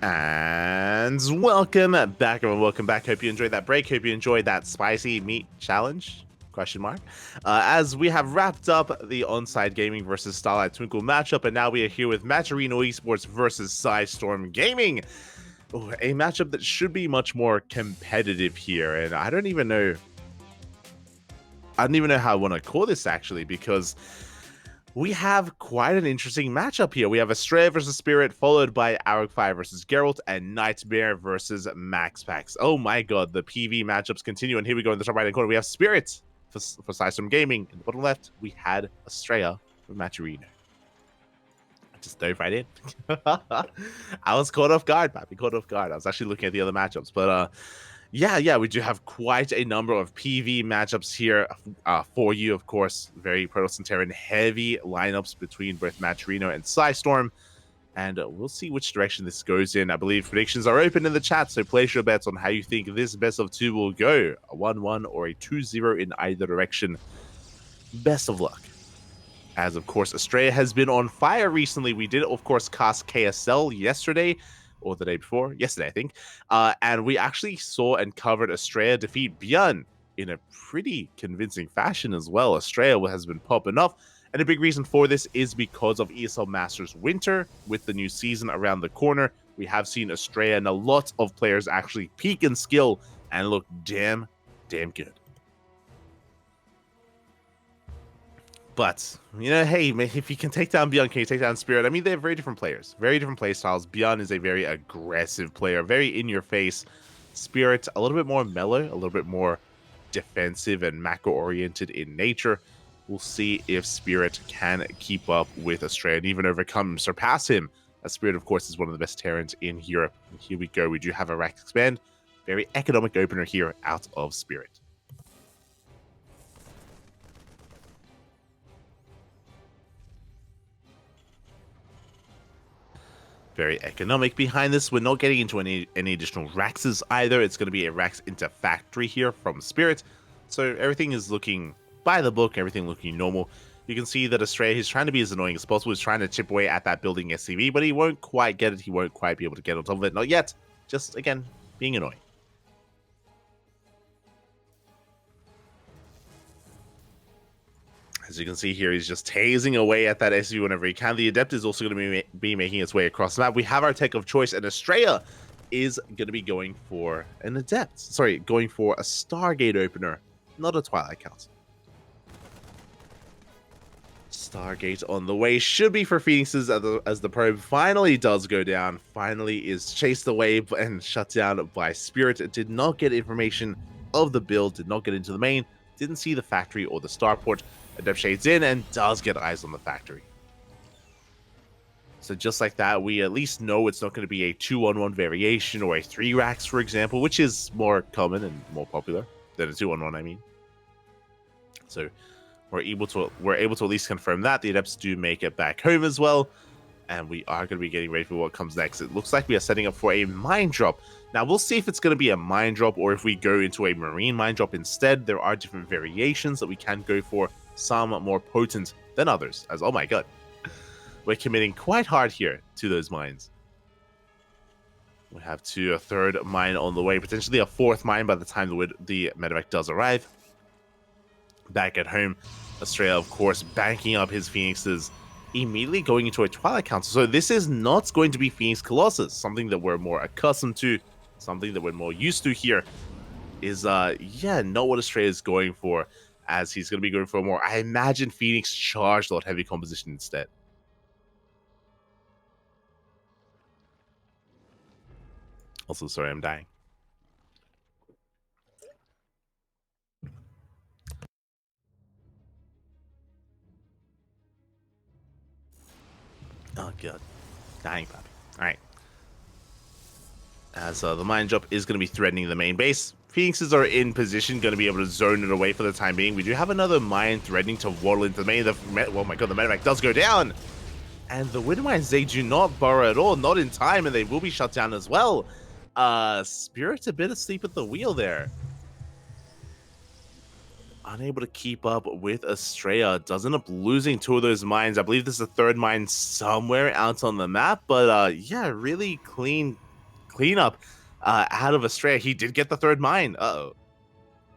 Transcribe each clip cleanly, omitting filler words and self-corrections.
And welcome back, everyone. Welcome back. Hope you enjoyed that break. Hope you enjoyed that spicy meat challenge. Question mark. As we have wrapped up the Onside Gaming versus Starlight Twinkle matchup, and now we are here with Matcherino Esports versus PSISTORM Gaming. Ooh, a matchup that should be much more competitive here, and I don't even know how I want to call this actually, because we have quite an interesting matchup here. We have Astrea versus Spirit, followed by Arrogfire versus Gerald, and Nightmare versus MaxPax. Oh my god, the PV matchups continue, and here we go in the top right-hand corner. We have Spirit for PSISTORM Gaming. In the bottom left, we had Astrea for Matcherino. Just dove right in. I was caught off guard, Pappy. Caught off guard. I was actually looking at the other matchups, but yeah, we do have quite a number of PV matchups here for you, of course. Very Protoss heavy lineups between both Matcherino and PSISTORM, and we'll see which direction this goes in. I believe predictions are open in the chat, so place your bets on how you think this best of two will go. A 1-1 or a 2-0 in either direction. Best of luck. As, of course, Astrea has been on fire recently. We did, of course, cast KSL yesterday, or the day before, yesterday, I think. And we actually saw and covered Astrea defeat Bjorn in a pretty convincing fashion as well. Astrea has been popping up, and a big reason for this is because of ESL Masters Winter. With the new season around the corner, we have seen Astrea and a lot of players actually peak in skill and look damn good. But, you know, hey, if you can take down Bjorn, can you take down Spirit? I mean, they're very different players. Very different play styles. Bjorn is a very aggressive player, very in-your-face. Spirit, a little bit more mellow, a little bit more defensive and macro-oriented in nature. We'll see if Spirit can keep up with Astrea and even overcome, surpass him. As Spirit, of course, is one of the best Terrans in Europe. And here we go. We do have a rack expand. Very economic opener here out of Spirit. Very economic behind this. We're not getting into any additional Raxes either. It's going to be a Rax into factory here from Spirit. So everything is looking by the book, everything looking normal. You can see that Astrea is trying to be as annoying as possible. He's trying to chip away at that building SCV, but he won't quite get it. He won't quite be able to get on top of it. Not yet. Just, again, being annoying. As you can see here, he's just tasing away at that SU whenever he can. The Adept is also going to be making its way across the map. We have our tech of choice, and Astrea is going to be going for an Adept. Sorry, going for a Stargate opener, not a Twilight Council. Stargate on the way. Should be for Phoenixes as the probe finally does go down. Finally is chased away and shut down by Spirit. It did not get information of the build, did not get into the main, didn't see the factory or the starport. Adept shades in and does get eyes on the factory. So just like that, we at least know it's not going to be a 2-on-1 variation or a 3 racks, for example, which is more common and more popular than a 2-on-1, I mean. So we're able to at least confirm that. The Adepts do make it back home as well. And we are going to be getting ready for what comes next. It looks like we are setting up for a mine drop. Now, we'll see if it's going to be a mine drop or if we go into a marine mine drop instead. There are different variations that we can go for. Some more potent than others, as oh my god, we're committing quite hard here to those mines. We have a third mine on the way, potentially a fourth mine by the time the medevac does arrive. Back at home, Astrea, of course, banking up his Phoenixes, immediately going into a Twilight Council. So this is not going to be Phoenix Colossus, something that we're more accustomed to, something that we're more used to here. Is not what Astrea is going for. As he's going to be going for a more, I imagine, Phoenix charged lot heavy composition instead. Also, sorry, I'm dying. Oh, god. Dying, puppy. Alright. As the mine drop is going to be threatening the main base. Phoenixes are in position, going to be able to zone it away for the time being. We do have another mine threatening to waddle into the main. Oh my god, the medevac does go down. And the wind mines, they do not burrow at all, not in time, and they will be shut down as well. Spirit's a bit asleep at the wheel there. Unable to keep up with Astrea. Does end up losing 2 of those mines. I believe there's a third mine somewhere out on the map, but yeah, really clean cleanup out of Astrea. He did get the third mine. Uh-oh.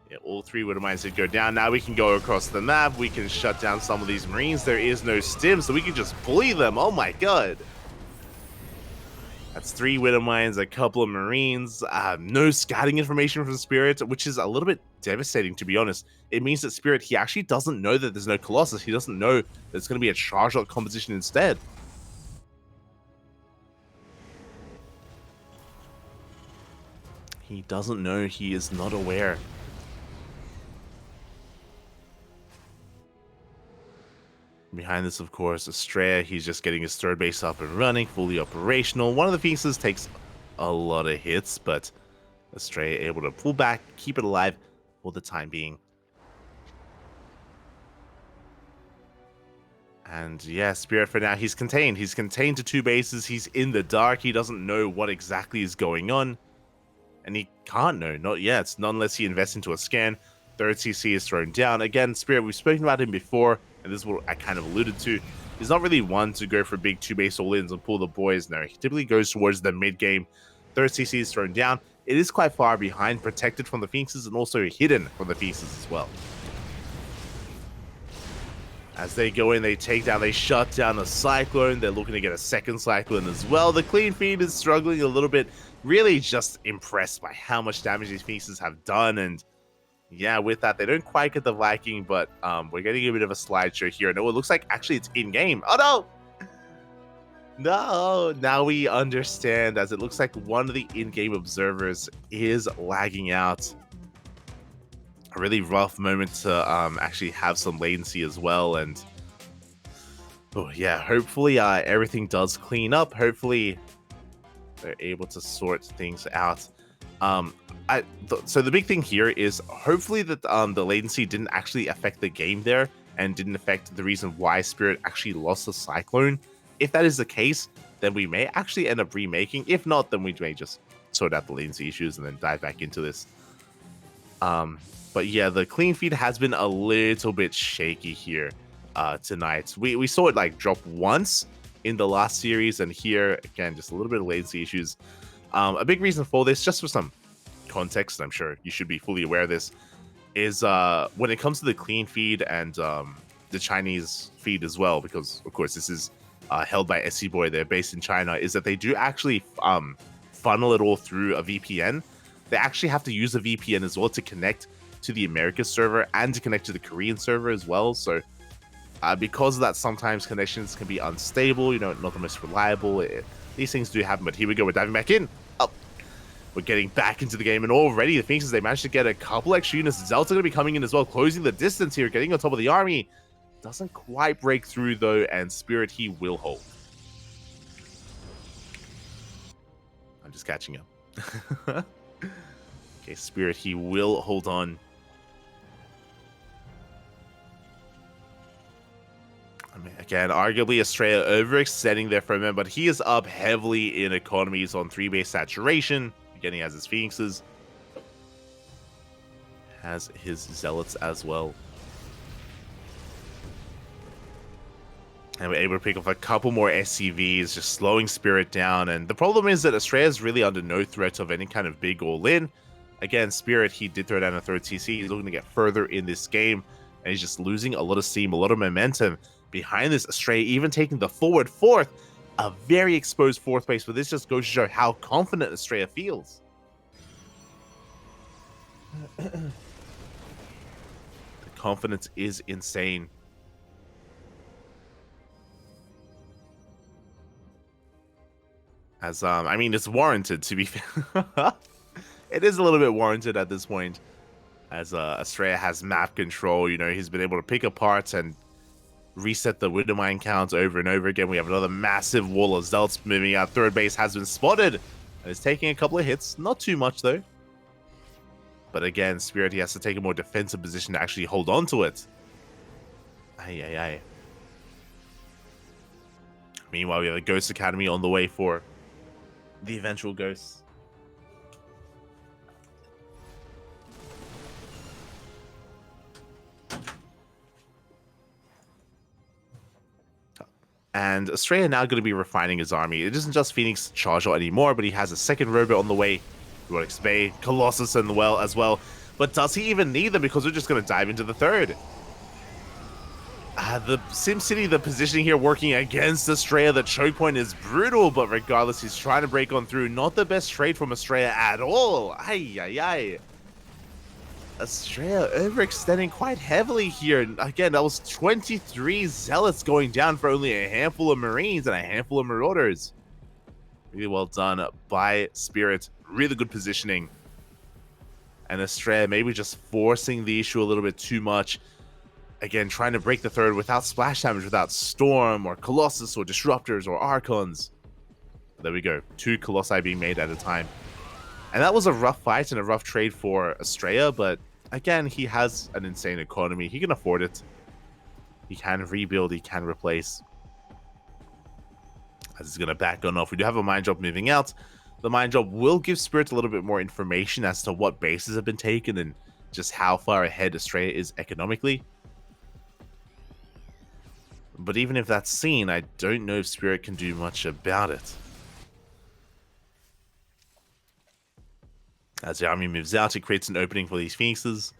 Yeah, all 3 Widow Mines did go down. Now we can go across the map. We can shut down some of these Marines. There is no stim, so we can just bully them. Oh my god. That's 3 Widow Mines, a couple of Marines, no scouting information from Spirit, which is a little bit devastating, to be honest. It means that Spirit, he actually doesn't know that there's no Colossus. He doesn't know that it's going to be a charge out composition instead. He doesn't know. He is not aware. Behind this, of course, Astrea, he's just getting his third base up and running, fully operational. One of the pieces takes a lot of hits, but Astrea able to pull back, keep it alive for the time being. And yeah, Spirit for now, he's contained. He's contained to 2 bases. He's in the dark. He doesn't know what exactly is going on. And he can't know, not yet, not unless he invests into a scan. Third CC is thrown down. Again, Spirit, we've spoken about him before, and this is what I kind of alluded to. He's not really one to go for big 2-base all-ins and pull the boys. No, he typically goes towards the mid-game. Third CC is thrown down. It is quite far behind, protected from the Phoenixes, and also hidden from the Phoenixes as well. As they go in, they take down, they shut down a Cyclone. They're looking to get a second Cyclone as well. The Clean Feed is struggling a little bit. Really just impressed by how much damage these pieces have done. And yeah, with that, they don't quite get the Viking, but we're getting a bit of a slideshow here. No, it looks like actually it's in-game. Oh, no! No! Now we understand, as it looks like one of the in-game observers is lagging out. A really rough moment to actually have some latency as well. And oh yeah, hopefully everything does clean up. Hopefully they're able to sort things out. So the big thing here is hopefully that the latency didn't actually affect the game there and didn't affect the reason why Spirit actually lost the Cyclone. If that is the case, then we may actually end up remaking. If not, then we may just sort out the latency issues and then dive back into this. But yeah, the clean feed has been a little bit shaky here tonight. We saw it like drop once in the last series, and here again just a little bit of latency issues. A big reason for this, just for some context, I'm sure you should be fully aware of this, is when it comes to the clean feed and the Chinese feed as well, because of course this is held by SC Boy, they're based in China, is that they do actually funnel it all through a VPN. They actually have to use a VPN as well to connect to the Americas server and to connect to the Korean server as well. So because of that, sometimes connections can be unstable, you know, not the most reliable. These things do happen, but here we go, we're diving back in. Oh, we're getting back into the game, and already the Phoenixes, they managed to get a couple extra units. Zelt's going to be coming in as well, closing the distance here, getting on top of the army. Doesn't quite break through though, and Spirit, he will hold. I'm just catching up. Okay, Spirit, he will hold on. I mean, again, arguably Astrea overextending there for a minute, but he is up heavily in economies on 3-base saturation. Again, he has his Phoenixes. Has his Zealots as well. And we're able to pick off a couple more SCVs, just slowing Spirit down. And the problem is that Astrea is really under no threat of any kind of big all-in. Again, Spirit, he did throw down a third TC. He's looking to get further in this game. And he's just losing a lot of steam, a lot of momentum. Behind this, Astrea even taking the forward fourth. A very exposed fourth base, but this just goes to show how confident Astrea feels. The confidence is insane. As, I mean, it's warranted, to be fair. It is a little bit warranted at this point. As Astrea has map control, you know, he's been able to pick apart and reset the Widow Mine counts over and over again. We have another massive wall of Zelts moving out. Third base has been spotted. And it's taking a couple of hits. Not too much, though. But again, Spirit, he has to take a more defensive position to actually hold on to it. Aye, aye, aye. Meanwhile, we have a Ghost Academy on the way for the eventual Ghosts. And Astrea now going to be refining his army. It isn't just Phoenix Charger anymore, but he has a second robot on the way. Rolex Bay, Colossus as well. But does he even need them? Because we're just going to dive into the third. The SimCity, the positioning here working against Astrea. The choke point is brutal, but regardless, he's trying to break on through. Not the best trade from Astrea at all. Ay, ay, ay. Astrea overextending quite heavily here. Again, that was 23 Zealots going down for only a handful of Marines and a handful of Marauders. Really well done by Spirit. Really good positioning. And Astrea maybe just forcing the issue a little bit too much. Again, trying to break the third without splash damage, without Storm or Colossus or Disruptors or Archons. There we go. 2 Colossi being made at a time. And that was a rough fight and a rough trade for Astrea, but again, he has an insane economy. He can afford it. He can rebuild, he can replace. As he's going to back on off. We do have a Mind Drop moving out. The Mind Drop will give Spirit a little bit more information as to what bases have been taken and just how far ahead Astrea is economically. But even if that's seen, I don't know if Spirit can do much about it. As the army moves out, it creates an opening for these Phoenixes.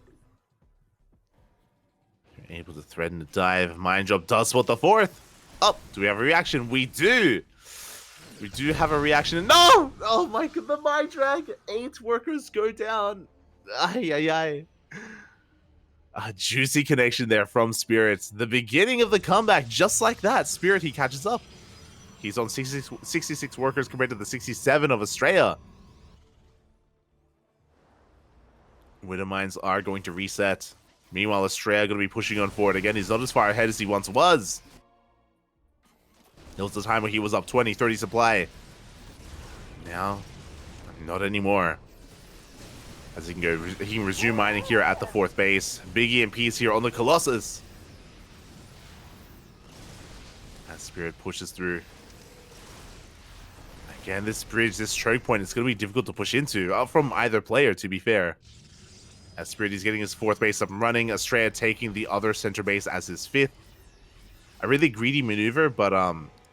You're able to threaten the dive. Mind Drop does spot the fourth. Oh, do we have a reaction? We do. We do have a reaction. No! Oh my god, the Mind Drag. 8 workers go down. Ay, ay, ay. A juicy connection there from Spirit. The beginning of the comeback, just like that. Spirit, he catches up. He's on 66 workers compared to the 67 of Astrea. Widowmines are going to reset. Meanwhile, Astrea going to be pushing on forward. Again, he's not as far ahead as he once was. There was the time where he was up 20, 30 supply. Now, not anymore. As he can resume mining here at the 4th base. Big EMPs here on the Colossus. As Spirit pushes through. Again, this bridge, this choke point, it's going to be difficult to push into. From either player, to be fair. As Spirit is getting his 4th base up and running. Astrea taking the other center base as his 5th. A really greedy maneuver, but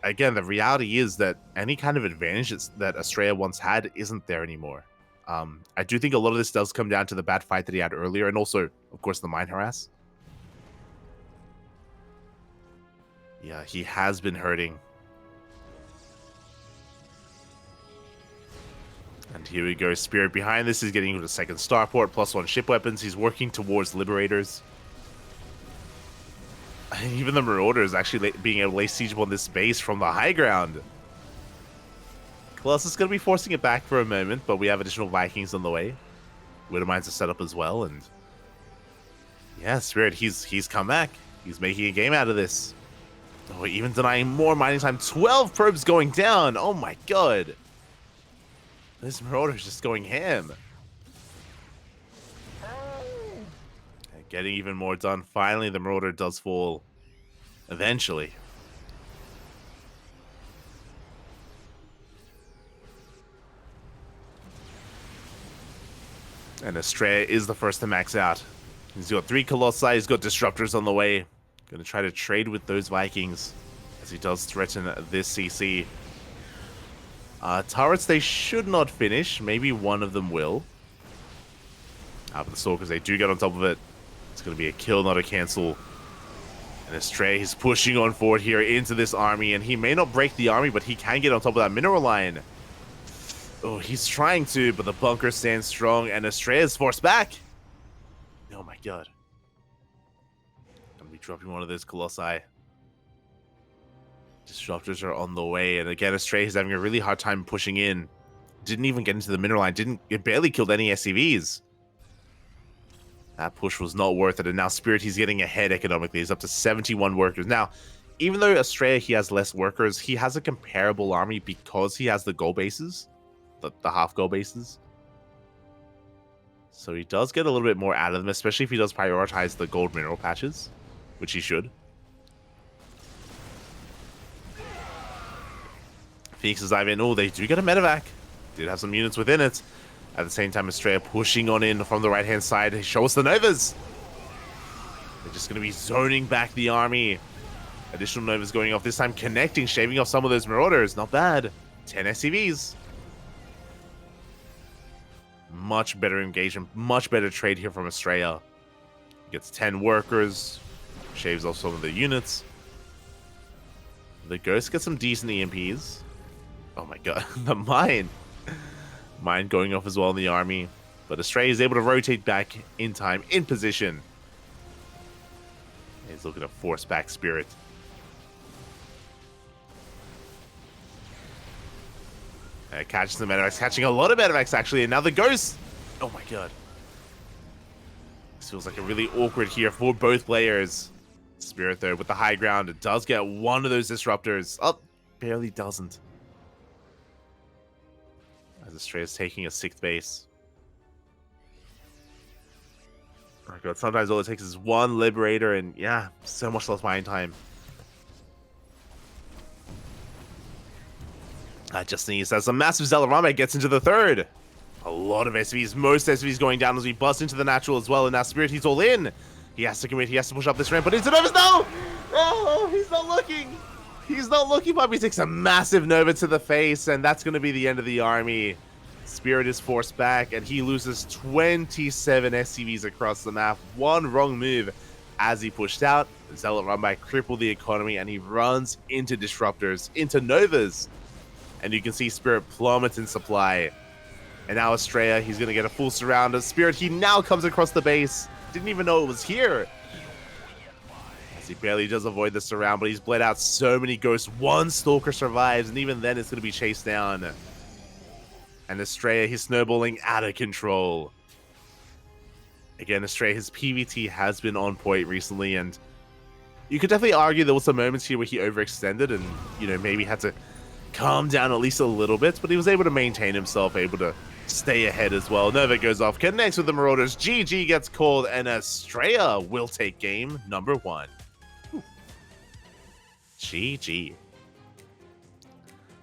again, the reality is that any kind of advantage that Astrea once had isn't there anymore. I do think a lot of this does come down to the bad fight that he had earlier, and also, of course, the mine harass. Yeah, he has been hurting. And here we go. Spirit behind this is getting into the 2nd starport, +1 ship weapons. He's working towards Liberators. And even the Marauders actually being able to lay siege upon this base from the high ground. Colossus is going to be forcing it back for a moment, but we have additional Vikings on the way. Widowmines are set up as well, and yeah, Spirit, he's come back. He's making a game out of this. Oh, even denying more mining time. 12 probes going down. Oh my god. This Marauder's just going ham. And getting even more done. Finally, the Marauder does fall. Eventually. And Astrea is the first to max out. He's got 3 Colossi, he's got Disruptors on the way. Gonna try to trade with those Vikings as he does threaten this CC. Turrets, they should not finish. Maybe one of them will. But the Stalkers, they do get on top of it. It's gonna be a kill, not a cancel. And Astrea, he's pushing on forward here into this army, and he may not break the army, but he can get on top of that mineral line. Oh, he's trying to, but the bunker stands strong, and Astrea is forced back. Oh my god. Gonna be dropping one of those Colossi. Disruptors are on the way, and again, Astrea is having a really hard time pushing in. Didn't even get into the mineral line. It barely killed any SCVs. That push was not worth it, and now Spirit, he's getting ahead economically. He's up to 71 workers. Now, even though Astrea, he has less workers, he has a comparable army because he has the gold bases. The half gold bases. So he does get a little bit more out of them, especially if he does prioritize the gold mineral patches, which he should. Phoenixes dive in. Oh, they do get a medevac. Did have some units within it. At the same time, Astrea pushing on in from the right-hand side. Show us the Novas. They're just going to be zoning back the army. Additional Novas going off this time, connecting, shaving off some of those Marauders. Not bad. 10 SCVs. Much better engagement, much better trade here from Astrea. Gets 10 workers, shaves off some of the units. The Ghost gets some decent EMPs. Oh my god, the Mine. Mine going off as well in the army. But Astrea is able to rotate back in time, in position. He's looking to force back Spirit. Catches the Medivacs, catching a lot of Medivacs actually, and now the Ghost. Oh my god. This feels like a really awkward here for both players. Spirit though with the high ground, it does get one of those disruptors. Oh, barely doesn't. As Astrea is taking a 6th base. Oh my god, sometimes all it takes is one Liberator and yeah, so much less mine time. Just needs as a massive Zealot gets into the 3rd. A lot of SVs, most SVs going down as we bust into the natural as well, and now Spirit, he's all in. He has to commit, he has to push up this ramp, but it's a Novus, no! Oh, he's not looking! He's not looking, but he takes a massive Nova to the face, and that's going to be the end of the army. Spirit is forced back, and he loses 27 SCVs across the map. One wrong move as he pushed out. The Zealot Runback crippled the economy, and he runs into Disruptors, into Novas. And you can see Spirit plummet in supply. And now Astrea, he's going to get a full surround of Spirit. He now comes across the base. Didn't even know it was here. As he barely does avoid the surround, but he's bled out so many ghosts. One Stalker survives, and even then it's going to be chased down. And Astrea, he's snowballing out of control. Again, Astrea, his PvT has been on point recently, and you could definitely argue there was some moments here where he overextended and, you know, maybe had to calm down at least a little bit, but he was able to maintain himself, able to stay ahead as well. Nova goes off, connects with the Marauders, GG gets called, and Astrea will take game number 1. GG.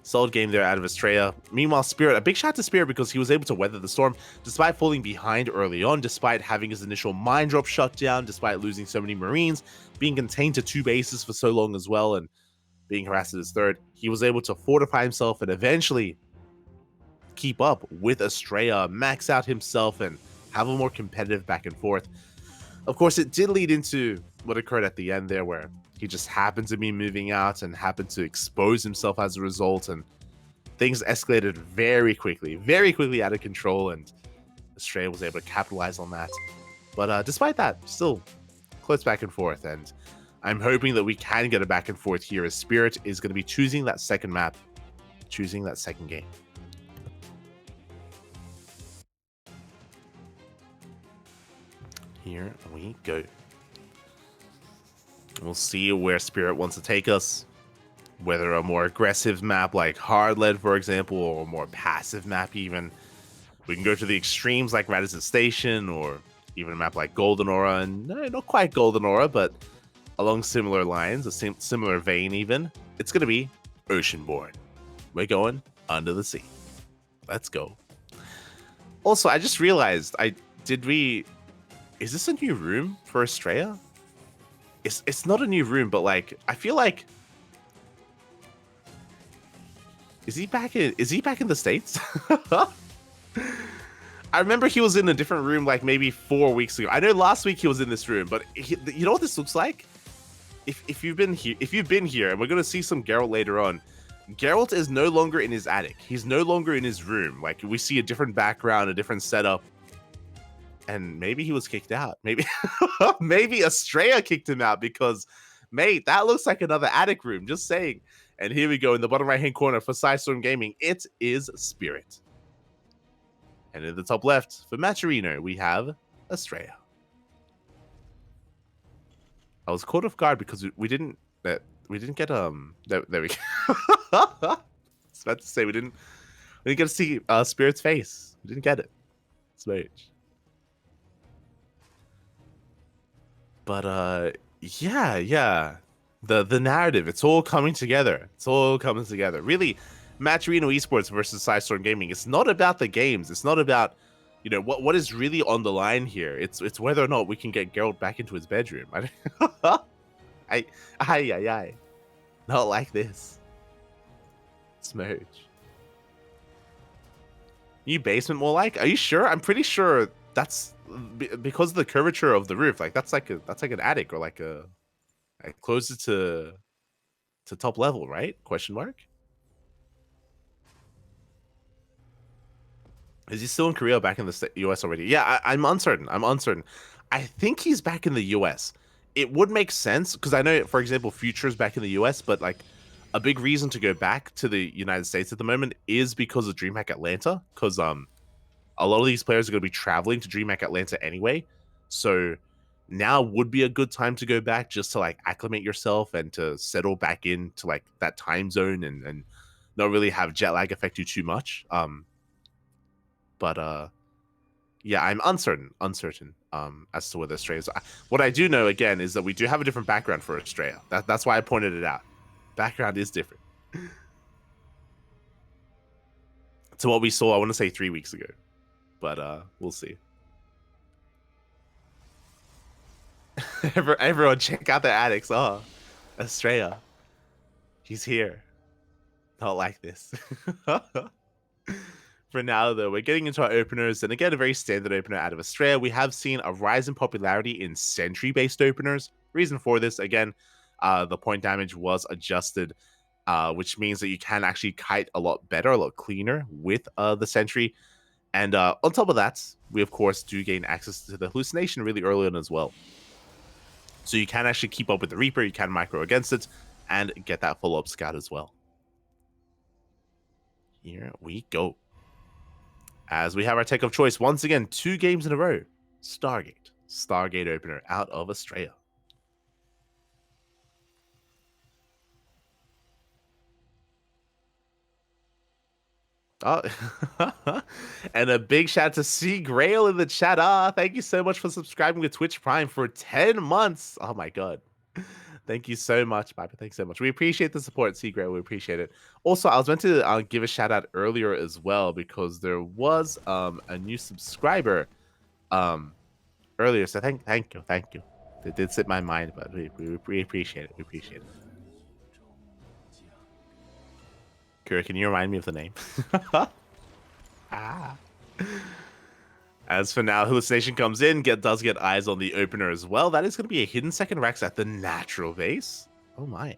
Solid game there out of Astrea. Meanwhile, Spirit, a big shout to Spirit because he was able to weather the storm despite falling behind early on, despite having his initial mine drop shut down, despite losing so many Marines, being contained to 2 bases for so long as well, and being harassed at his 3rd. He was able to fortify himself and eventually keep up with Astrea, max out himself, and have a more competitive back and forth. Of course, it did lead into what occurred at the end there, where he just happened to be moving out and happened to expose himself as a result, and things escalated very quickly out of control, and Astrea was able to capitalize on that. But despite that, still close back and forth, and I'm hoping that we can get a back and forth here as Spirit is going to be choosing that second map, choosing that second game. Here we go. We'll see where Spirit wants to take us. Whether a more aggressive map like Hardlead, for example, or a more passive map even. We can go to the extremes like Radisson Station, or even a map like Golden Aura, and no, not quite Golden Aura, but along similar lines, a similar vein even. It's going to be Oceanborn. We're going under the sea. Let's go. Also, I just realized, is this a new room for Astrea? It's not a new room, but like, I feel like, is he back in the States? I remember he was in a different room like maybe 4 weeks ago. I know last week he was in this room, but you know what this looks like? If you've been here, and we're gonna see some Gerald later on. Gerald is no longer in his attic. He's no longer in his room. Like, we see a different background, a different setup. And maybe he was kicked out. Maybe maybe Astrea kicked him out because, mate, that looks like another attic room. Just saying. And here we go in the bottom right-hand corner for PSISTORM Gaming. It is Spirit. And in the top left for Matcherino, we have Astrea. I was caught off guard because we didn't get there we go. I was about to say we didn't get to see Spirit's face. We didn't get it. Smooch. But yeah. The narrative, it's all coming together. It's all coming together. Really, Matcherino Esports versus PSISTORM Gaming. It's not about the games. It's not about, you know, what is really on the line here. It's whether or not we can get Gerald back into his bedroom. Aye. Not like this. Smooch. New basement more like? Are you sure? I'm pretty sure that's because of the curvature of the roof. Like that's like an attic or like closer to top level, right? Question mark. Is he still in Korea or back in the US already? Yeah, I'm uncertain. I think he's back in the US. It would make sense because I know, for example, Future's back in the US, but like a big reason to go back to the United States at the moment is because of DreamHack Atlanta. Because a lot of these players are going to be traveling to DreamHack Atlanta anyway. So now would be a good time to go back just to like acclimate yourself and to settle back into like that time zone and not really have jet lag affect you too much. But yeah, I'm uncertain as to whether Astrea is. What I do know again is that we do have a different background for Astrea. That's why I pointed it out. Background is different to what we saw. I want to say 3 weeks ago, but we'll see. Everyone, check out the attics. Oh, Astrea, he's here. Not like this. For now, though, we're getting into our openers, and again, a very standard opener out of Astrea. We have seen a rise in popularity in sentry-based openers. Reason for this, again, the point damage was adjusted, which means that you can actually kite a lot better, a lot cleaner with the sentry. And on top of that, we, of course, do gain access to the hallucination really early on as well. So you can actually keep up with the Reaper, you can micro against it, and get that follow-up scout as well. Here we go. As we have our tech of choice, once again, 2 games in a row. Stargate opener out of Astrea. Oh, and a big shout out to C. Grail in the chat. Thank you so much for subscribing to Twitch Prime for 10 months. Oh my god. Thank you so much, Piper. Thanks so much. We appreciate the support, C. Grail. We appreciate it. Also, I was meant to give a shout out earlier as well because there was a new subscriber earlier. So thank you. It did slip my mind, but we appreciate it. We appreciate it. Kira, can you remind me of the name? As for now, hallucination comes in, does get eyes on the opener as well. That is going to be a hidden second Rax at the natural base. Oh my.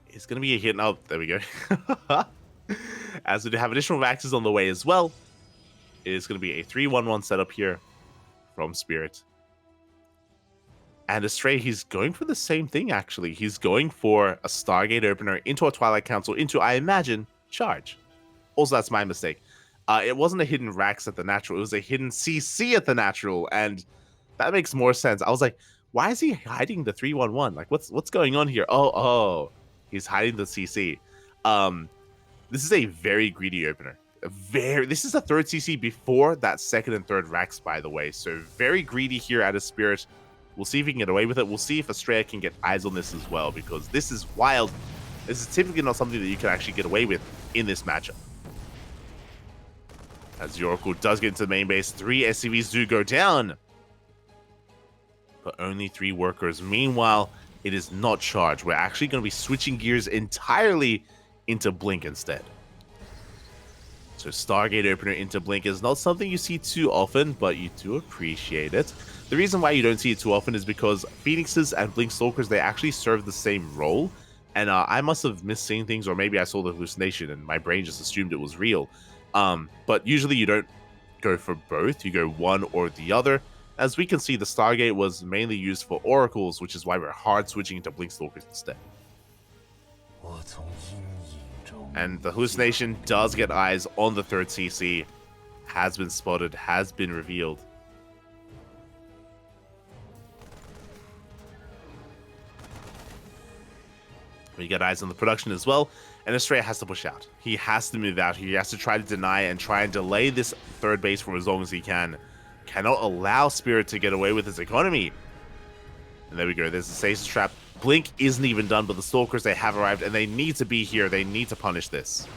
It's going to be a hidden... Oh, there we go. As we have additional Raxes on the way as well. It is going to be a 3-1-1 setup here from Spirit. And Astrea, he's going for the same thing, actually. He's going for a Stargate opener into a Twilight Council, into, I imagine, charge. Also, that's my mistake. It wasn't a hidden Rax at the natural. It was a hidden CC at the natural, and that makes more sense. I was like, why is he hiding the 3-1-1? Like, what's going on here? Oh, he's hiding the CC. This is a very greedy opener. This is the 3rd CC before that 2nd and 3rd Rax, by the way. So very greedy here out of Spirit. We'll see if he can get away with it. We'll see if Astrea can get eyes on this as well, because this is wild. This is typically not something that you can actually get away with in this matchup. As the Oracle does get into the main base, 3 SCVs do go down, but only 3 workers. Meanwhile, it is not charged. We're actually going to be switching gears entirely into Blink instead. So Stargate opener into Blink is not something you see too often, but you do appreciate it. The reason why you don't see it too often is because Phoenixes and Blink Stalkers, they actually serve the same role. And I must have missed seeing things, or maybe I saw the hallucination and my brain just assumed it was real. But usually you don't go for both, you go one or the other. As we can see, the Stargate was mainly used for Oracles, which is why we're hard switching into Blink Stalkers instead. And the hallucination does get eyes on the 3rd CC. Has been spotted, has been revealed. We get eyes on the production as well. And Astrea has to push out. He has to move out. He has to try to deny and try and delay this 3rd base for as long as he can. Cannot allow Spirit to get away with his economy. And there we go. There's the Stasis Trap. Blink isn't even done, but the Stalkers, they have arrived, and they need to be here. They need to punish this.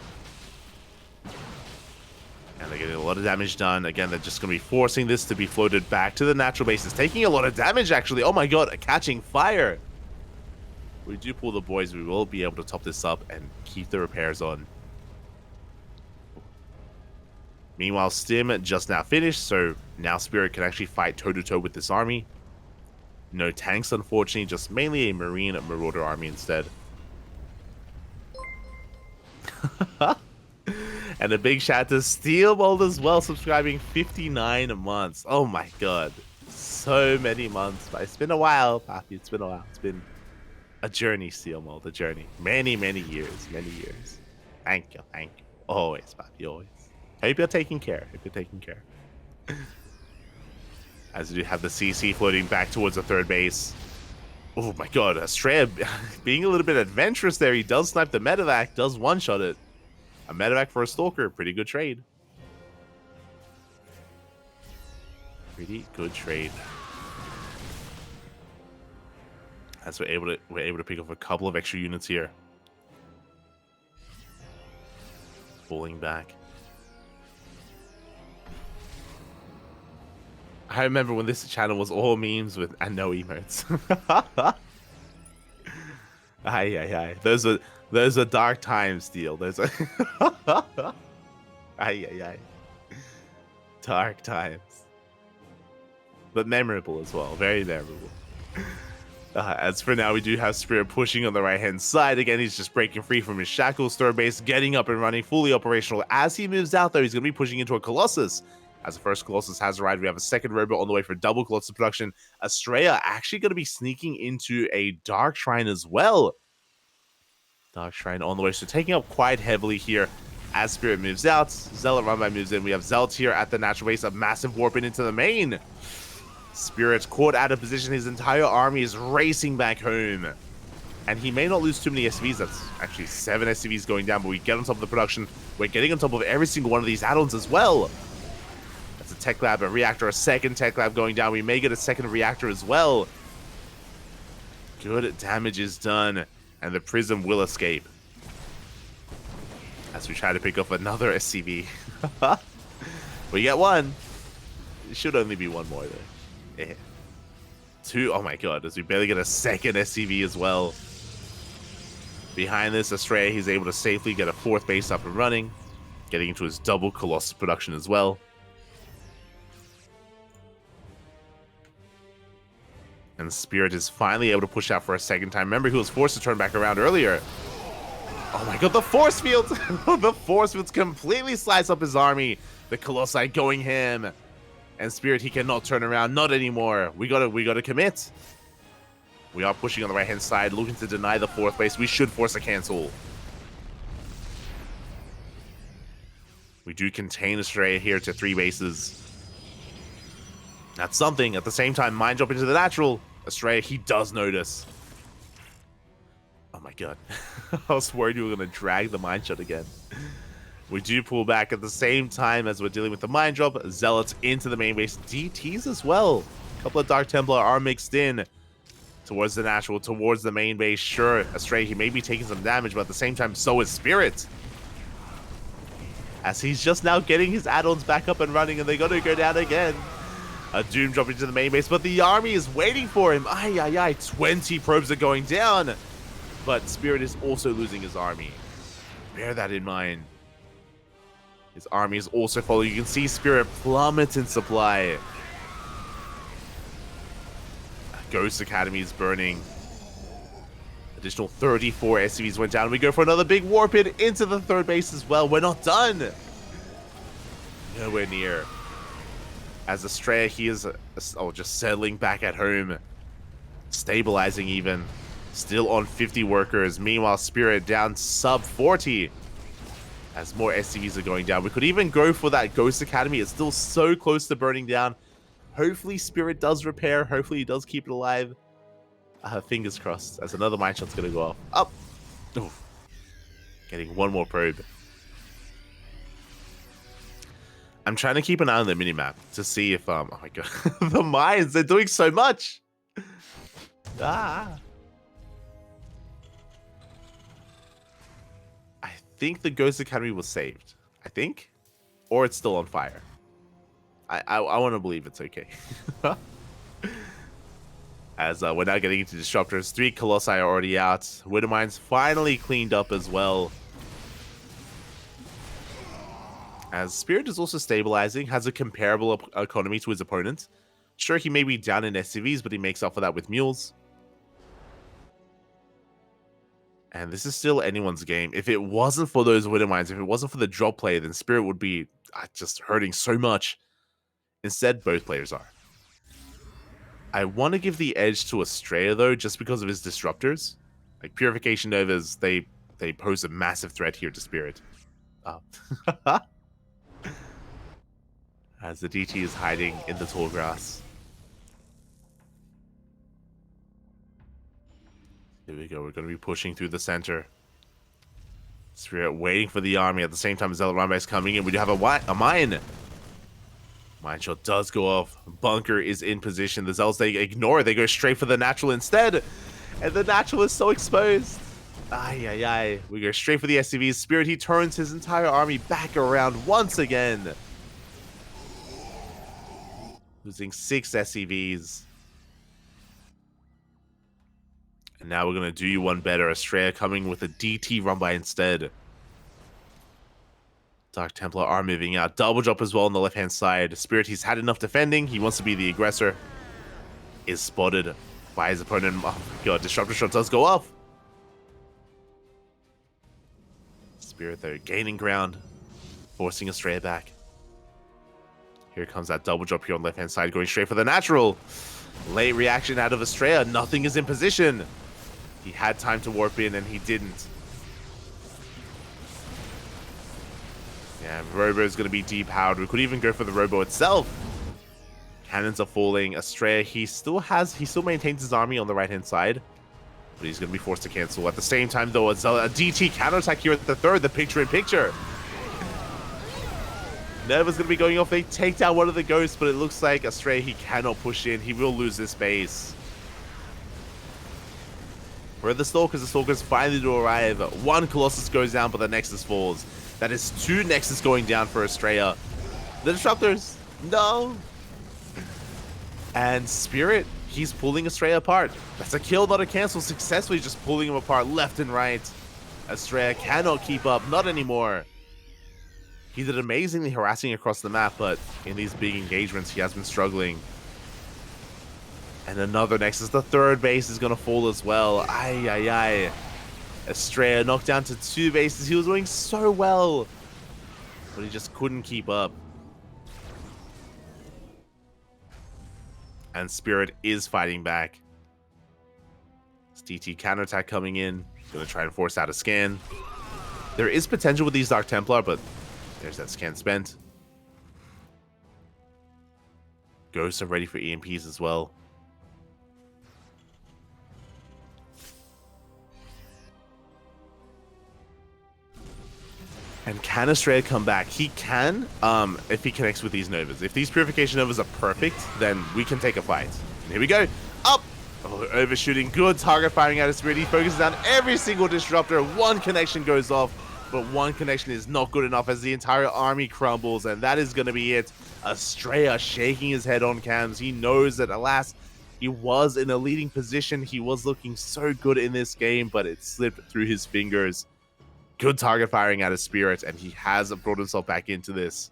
And they're getting a lot of damage done. Again, they're just going to be forcing this to be floated back to the natural base. It's taking a lot of damage, actually. Oh my god, catching fire. We do pull the boys, we will be able to top this up and keep the repairs on. Meanwhile, Stim just now finished, so now Spirit can actually fight toe-to-toe with this army. No tanks, unfortunately, just mainly a Marine Marauder army instead. And a big shout out to Steelbold as well, subscribing 59 months. Oh my god. So many months. But it's been a while, Papi. It's been a while. It's been a journey, Steelmold. A journey. Many, many years. Many years. Thank you. Thank you. Always, Papi. Always. Hope you're taking care. Hope you're taking care. As we have the CC floating back towards the third base. Oh my god. Astrea being a little bit adventurous there. He does snipe the medevac. Does one-shot it. A medevac for a stalker, pretty good trade. Pretty good trade. As we're able to pick up a couple of extra units here. Falling back. I remember when this channel was all memes with and no emotes. Aye. Those are dark times, Steel. Those are aye. Dark times. But memorable as well. Very memorable. As for now, we do have Spirit pushing on the right-hand side. Again, he's just breaking free from his shackles. Third base, getting up and running, fully operational. As he moves out, though, he's going to be pushing into a Colossus. As the first Colossus has arrived, we have a second robot on the way for double Colossus production. Astrea actually going to be sneaking into a Dark Shrine as well. Dark Shrine on the way, so taking up quite heavily here as Spirit moves out. Zealot Runby moves in. We have Zealot here at the natural base, a massive warp into the main. Spirit caught out of position. His entire army is racing back home. And he may not lose too many SCVs. That's actually 7 SCVs going down, but we get on top of the production. We're getting on top of every single one of these add-ons as well. That's a tech lab, a reactor, a second tech lab going down. We may get a second reactor as well. Good damage is done. And the Prism will escape. As we try to pick up another SCV. We get one. It should only be one more though. Yeah. 2. Oh my god, as we barely get a second SCV as well. Behind this, Astrea, he's able to safely get a 4th base up and running. Getting into his double Colossus production as well. And Spirit is finally able to push out for a second time. Remember, he was forced to turn back around earlier. Oh my god, the force field! The force fields completely slice up his army. The Colossi going ham. And Spirit, he cannot turn around. Not anymore. We gotta commit. We are pushing on the right-hand side, looking to deny the 4th base. We should force a cancel. We do contain Astrea here to 3 bases. That's something. At the same time, Mind Drop into the natural. Astrea, he does notice. Oh my god. I was worried we were going to drag the Mind Shot again. We do pull back at the same time as we're dealing with the Mind Drop. Zealots into the main base. DTs as well. A couple of Dark Templar are mixed in. Towards the natural, towards the main base. Sure, Astrea, he may be taking some damage, but at the same time, so is Spirit. As he's just now getting his add-ons back up and running, and they're going to go down again. A Doom drop into the main base, but the army is waiting for him. Aye. 20 probes are going down. But Spirit is also losing his army. Bear that in mind. His army is also following. You can see Spirit plummet in supply. Ghost Academy is burning. Additional 34 SCVs went down. We go for another big warp in into the 3rd base as well. We're not done. Nowhere near. As Astrea, he is just settling back at home. Stabilizing even. Still on 50 workers. Meanwhile, Spirit down sub 40. As more SCVs are going down. We could even go for that Ghost Academy. It's still so close to burning down. Hopefully, Spirit does repair. Hopefully, he does keep it alive. Fingers crossed. As another Mind Shot's going to go off. Up. Oh. Getting one more probe. I'm trying to keep an eye on the minimap to see if, oh my god, the mines, they're doing so much. I think the Ghost Academy was saved. I think. Or it's still on fire. I want to believe it's okay. As we're now getting into disruptors. 3 Colossi are already out. Widowmine's finally cleaned up as well. As Spirit is also stabilizing, has a comparable economy to his opponent. Sure, he may be down in SCVs, but he makes up for that with mules. And this is still anyone's game. If it wasn't for those Widowmines, if it wasn't for the drop play, then Spirit would be just hurting so much. Instead, both players are. I want to give the edge to Astrea, though, just because of his disruptors. Like, Purification Novas, they pose a massive threat here to Spirit. As the DT is hiding in the tall grass. Here we go. We're going to be pushing through the center. Spirit waiting for the army at the same time as Rambai is coming in. We do have a mine. Mine shot does go off. Bunker is in position. The Zealots, they ignore it. They go straight for the natural instead. And the natural is so exposed. Ay, ay, ay. We go straight for the SCVs. Spirit, he turns his entire army back around once again. Losing 6 SCVs. And now we're going to do you one better. Astrea coming with a DT run by instead. Dark Templar are moving out. Double drop as well on the left-hand side. Spirit, he's had enough defending. He wants to be the aggressor. Is spotted by his opponent. Oh my god, Disruptor Shot does go off. Spirit, though, gaining ground. Forcing Astrea back. Here comes that double drop here on the left-hand side. Going straight for the natural. Late reaction out of Astrea. Nothing is in position. He had time to warp in and he didn't. Yeah, Robo is going to be depowered. We could even go for the Robo itself. Cannons are falling. Astrea, he still maintains his army on the right-hand side. But he's going to be forced to cancel. At the same time, though, a DT counterattack here at the third, the picture-in-picture. Nerva's going to be going off. They take down one of the ghosts, but it looks like Astrea, he cannot push in. He will lose this base. Where are the Stalkers? The Stalkers finally do arrive. 1 Colossus goes down, but the Nexus falls. That is 2 Nexus going down for Astrea. The Disruptors, no. And Spirit, he's pulling Astrea apart. That's a kill, not a cancel. Successfully just pulling him apart left and right. Astrea cannot keep up, not anymore. He did amazingly harassing across the map, but in these big engagements, he has been struggling. And another Nexus. The third base is going to fall as well. Ay, ay, ay. Astrea knocked down to 2 bases. He was doing so well, but he just couldn't keep up. And Spirit is fighting back. It's DT counterattack coming in. Going to try and force out a scan. There is potential with these Dark Templar, but there's that scan spent. Ghosts are ready for EMPs as well. And can Astrea come back? He can, if he connects with these Novas. If these Purification Novas are perfect, then we can take a fight. And here we go. Up! Oh, overshooting. Good target firing out of Spirit. He focuses down every single disruptor. 1 connection goes off, but 1 connection is not good enough as the entire army crumbles, and that is going to be it. Astrea shaking his head on cams. He knows that, alas, he was in a leading position. He was looking so good in this game, but it slipped through his fingers. Good target firing out of Spirit, and he has brought himself back into this.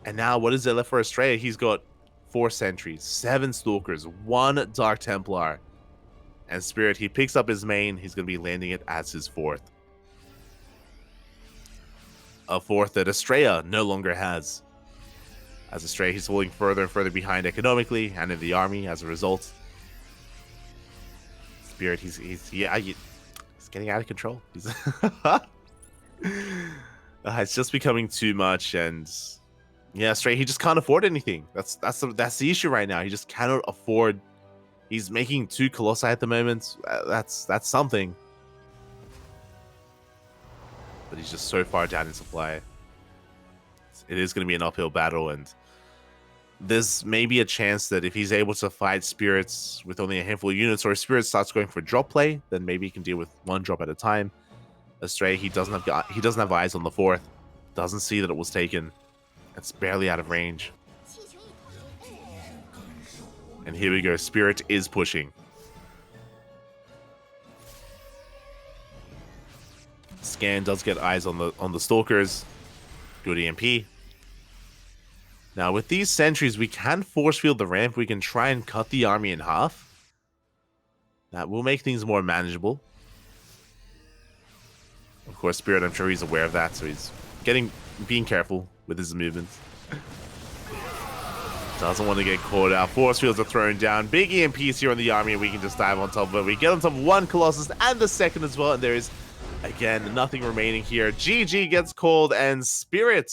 And now, what is there left for Astrea? He's got 4 sentries, 7 stalkers, 1 Dark Templar. And Spirit, he picks up his main. He's going to be landing it as his 4th. A 4th that Astrea no longer has. As Astrea, he's falling further and further behind economically and in the army as a result. Spirit, he's getting out of control. It's just becoming too much, and yeah, Astrea, he just can't afford anything. That's the issue right now. He just cannot afford. He's making 2 Colossi at the moment. That's something, but he's just so far down in supply. It is going to be an uphill battle, and there's maybe a chance that if he's able to fight Spirits with only a handful of units, or if Spirit starts going for drop play, then maybe he can deal with 1 drop at a time. Astrea, he doesn't have eyes on the 4th. Doesn't see that it was taken. It's barely out of range. And here we go. Spirit is pushing. Scan does get eyes on the stalkers. Good EMP. Now with these sentries, we can force field the ramp. We can try and cut the army in half. That will make things more manageable. Of course, Spirit, I'm sure he's aware of that, so he's being careful with his movements. Doesn't want to get caught out. Force fields are thrown down. Big EMPs here on the army, and we can just dive on top of it. We get on top of one Colossus and the second as well, and there is, again, nothing remaining here. GG gets called, and Spirit,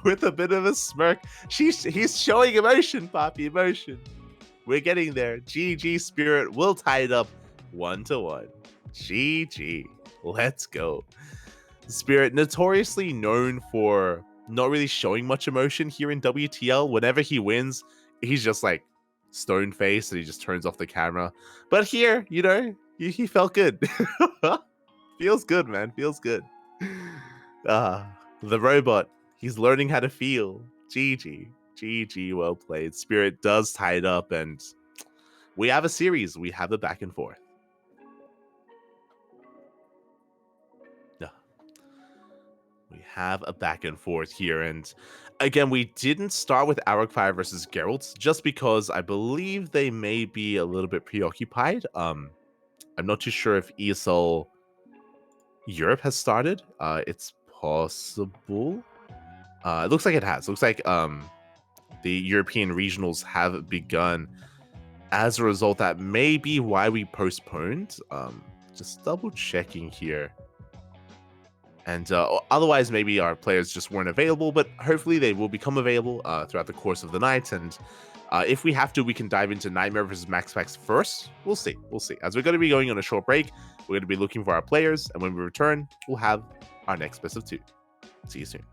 with a bit of a smirk, he's showing emotion, Poppy, emotion. We're getting there. GG Spirit will tie it up 1-1. GG. Let's go. Spirit, notoriously known for not really showing much emotion here in WTL. Whenever he wins, he's just like stone faced and he just turns off the camera. But here, you know, he felt good. Feels good, man. Feels good. The robot, he's learning how to feel. GG. GG, well played. Spirit does tie it up, and we have a series. We have the back and forth. We have a back and forth here, and again, we didn't start with Arrogfire versus Gerald just because I believe they may be a little bit preoccupied. I'm not too sure if ESL Europe has started. It's possible. It looks like it has. It looks like the European regionals have begun. As a result, that may be why we postponed. Just double checking here. And otherwise, maybe our players just weren't available, but hopefully they will become available throughout the course of the night. And if we have to, we can dive into Nightmare versus MaxPax first. We'll see. We'll see. As we're going to be going on a short break, we're going to be looking for our players. And when we return, we'll have our next best of 2. See you soon.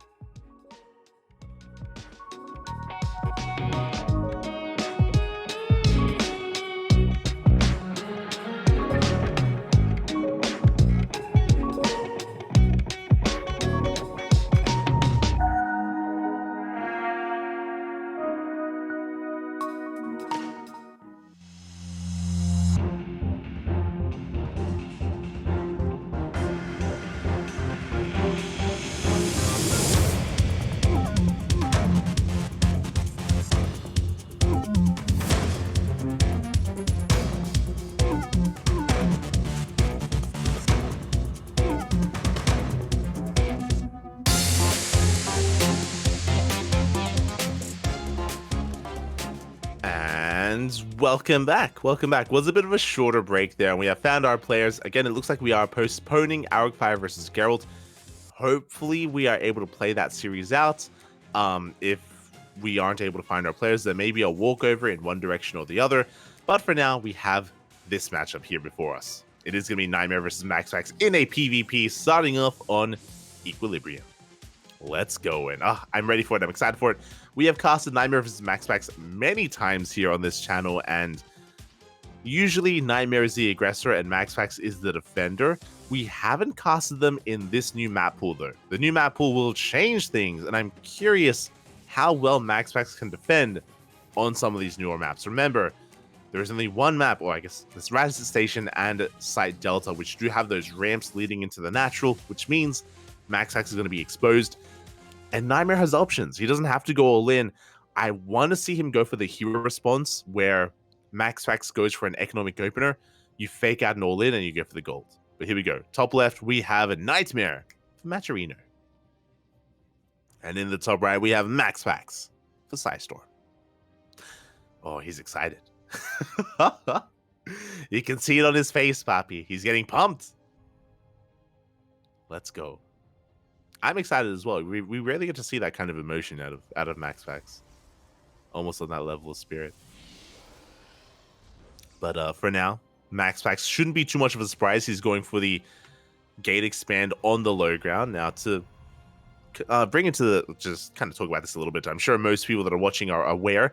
Welcome back. Welcome back. Was a bit of a shorter break there, and we have found our players. Again, it looks like we are postponing Arrogfire versus Gerald. Hopefully, we are able to play that series out. If we aren't able to find our players, there may be a walkover in one direction or the other. But for now, we have this matchup here before us. It is going to be Nightmare versus MaxPax in a PvP, starting off on Equilibrium. Let's go. And I'm ready for it. I'm excited for it. We have casted Nightmare vs. MaxPax many times here on this channel, and usually Nightmare is the aggressor and MaxPax is the defender. We haven't casted them in this new map pool, though. The new map pool will change things, and I'm curious how well MaxPax can defend on some of these newer maps. Remember, there's only one map, or I guess this Radisson Station and Site Delta, which do have those ramps leading into the natural, which means MaxPax is going to be exposed. And Nightmare has options. He doesn't have to go all in. I want to see him go for the hero response, where MaxPax goes for an economic opener. You fake out an all in and you go for the gold. But here we go. Top left, we have a Nightmare for Matcherino. And in the top right, we have MaxPax for PSISTORM. Oh, he's excited. You can see it on his face, Papi. He's getting pumped. Let's go. I'm excited as well. We rarely get to see that kind of emotion out of MaxPax. Almost on that level of spirit. But for now, MaxPax shouldn't be too much of a surprise. He's going for the gate expand on the low ground. Now to bring it to the, just kind of talk about this a little bit. I'm sure most people that are watching are aware.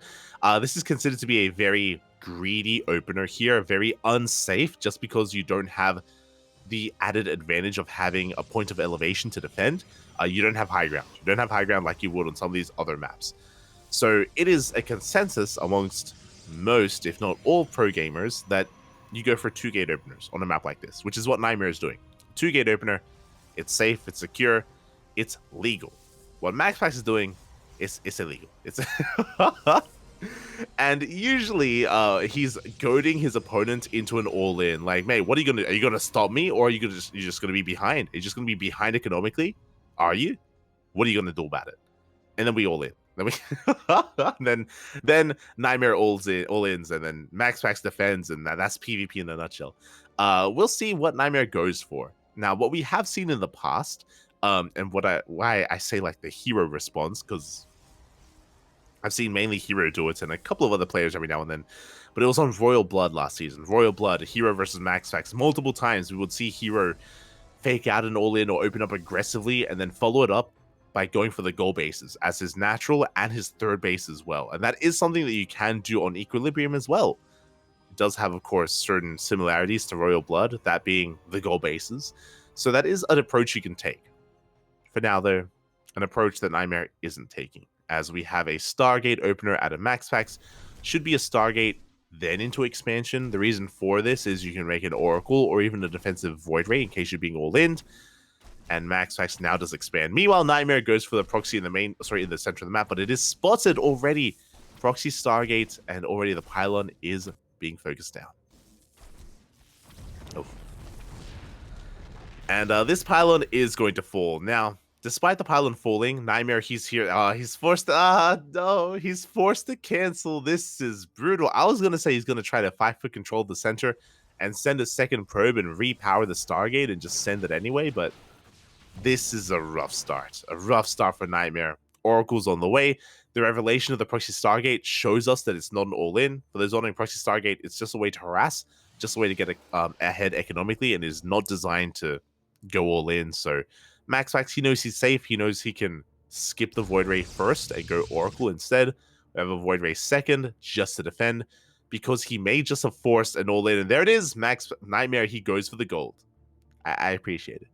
This is considered to be a very greedy opener here. Very unsafe, just because you don't have the added advantage of having a point of elevation to defend. You don't have high ground. You don't have high ground like you would on some of these other maps. So it is a consensus amongst most, if not all, pro gamers that you go for 2-gate openers on a map like this, which is what Nightmare is doing. 2-gate opener, it's safe, it's secure, it's legal. What MaxPax is doing is illegal. It's and usually he's goading his opponent into an all-in. Like, mate, what are you gonna stop me, or are you just gonna be behind? Are you just gonna be behind economically? Are you? What are you gonna do about it? And then we all in. Then Nightmare all ins, and then MaxPax defends, and that's PvP in a nutshell. We'll see what Nightmare goes for. Now, what we have seen in the past, and why I say like the hero response, because I've seen mainly Hero do it and a couple of other players every now and then, but it was on Royal Blood last season. Royal Blood, Hero versus MaxPax. Multiple times we would see Hero fake out an all-in or open up aggressively and then follow it up by going for the goal bases as his natural and his third base as well. And that is something that you can do on Equilibrium as well. It does have, of course, certain similarities to Royal Blood, that being the goal bases. So that is an approach you can take. For now, though, an approach that Nightmare isn't taking, as we have a Stargate opener at a MaxPax. Should be a Stargate, then into expansion. The reason for this is you can make an Oracle or even a defensive Void Ray in case you're being all-in. And MaxPax now does expand. Meanwhile, Nightmare goes for the proxy in the center of the map, but it is spotted already. Proxy Stargate, and already the pylon is being focused down. Oh. And this pylon is going to fall. Now, despite the pylon falling, Nightmare, he's here. He's forced to cancel. This is brutal. I was going to say he's going to try to 5-foot control the center and send a second probe and repower the Stargate and just send it anyway, but this is a rough start. A rough start for Nightmare. Oracle's on the way. The revelation of the Proxy Stargate shows us that it's not an all-in. For those owning Proxy Stargate, it's just a way to harass, just a way to get ahead economically, and is not designed to go all-in. So MaxPax, he knows he's safe. He knows he can skip the Void Ray first and go Oracle instead. We have a Void Ray second just to defend, because he may just have forced an all-in. And there it is. Nightmare, he goes for the gold. I appreciate it.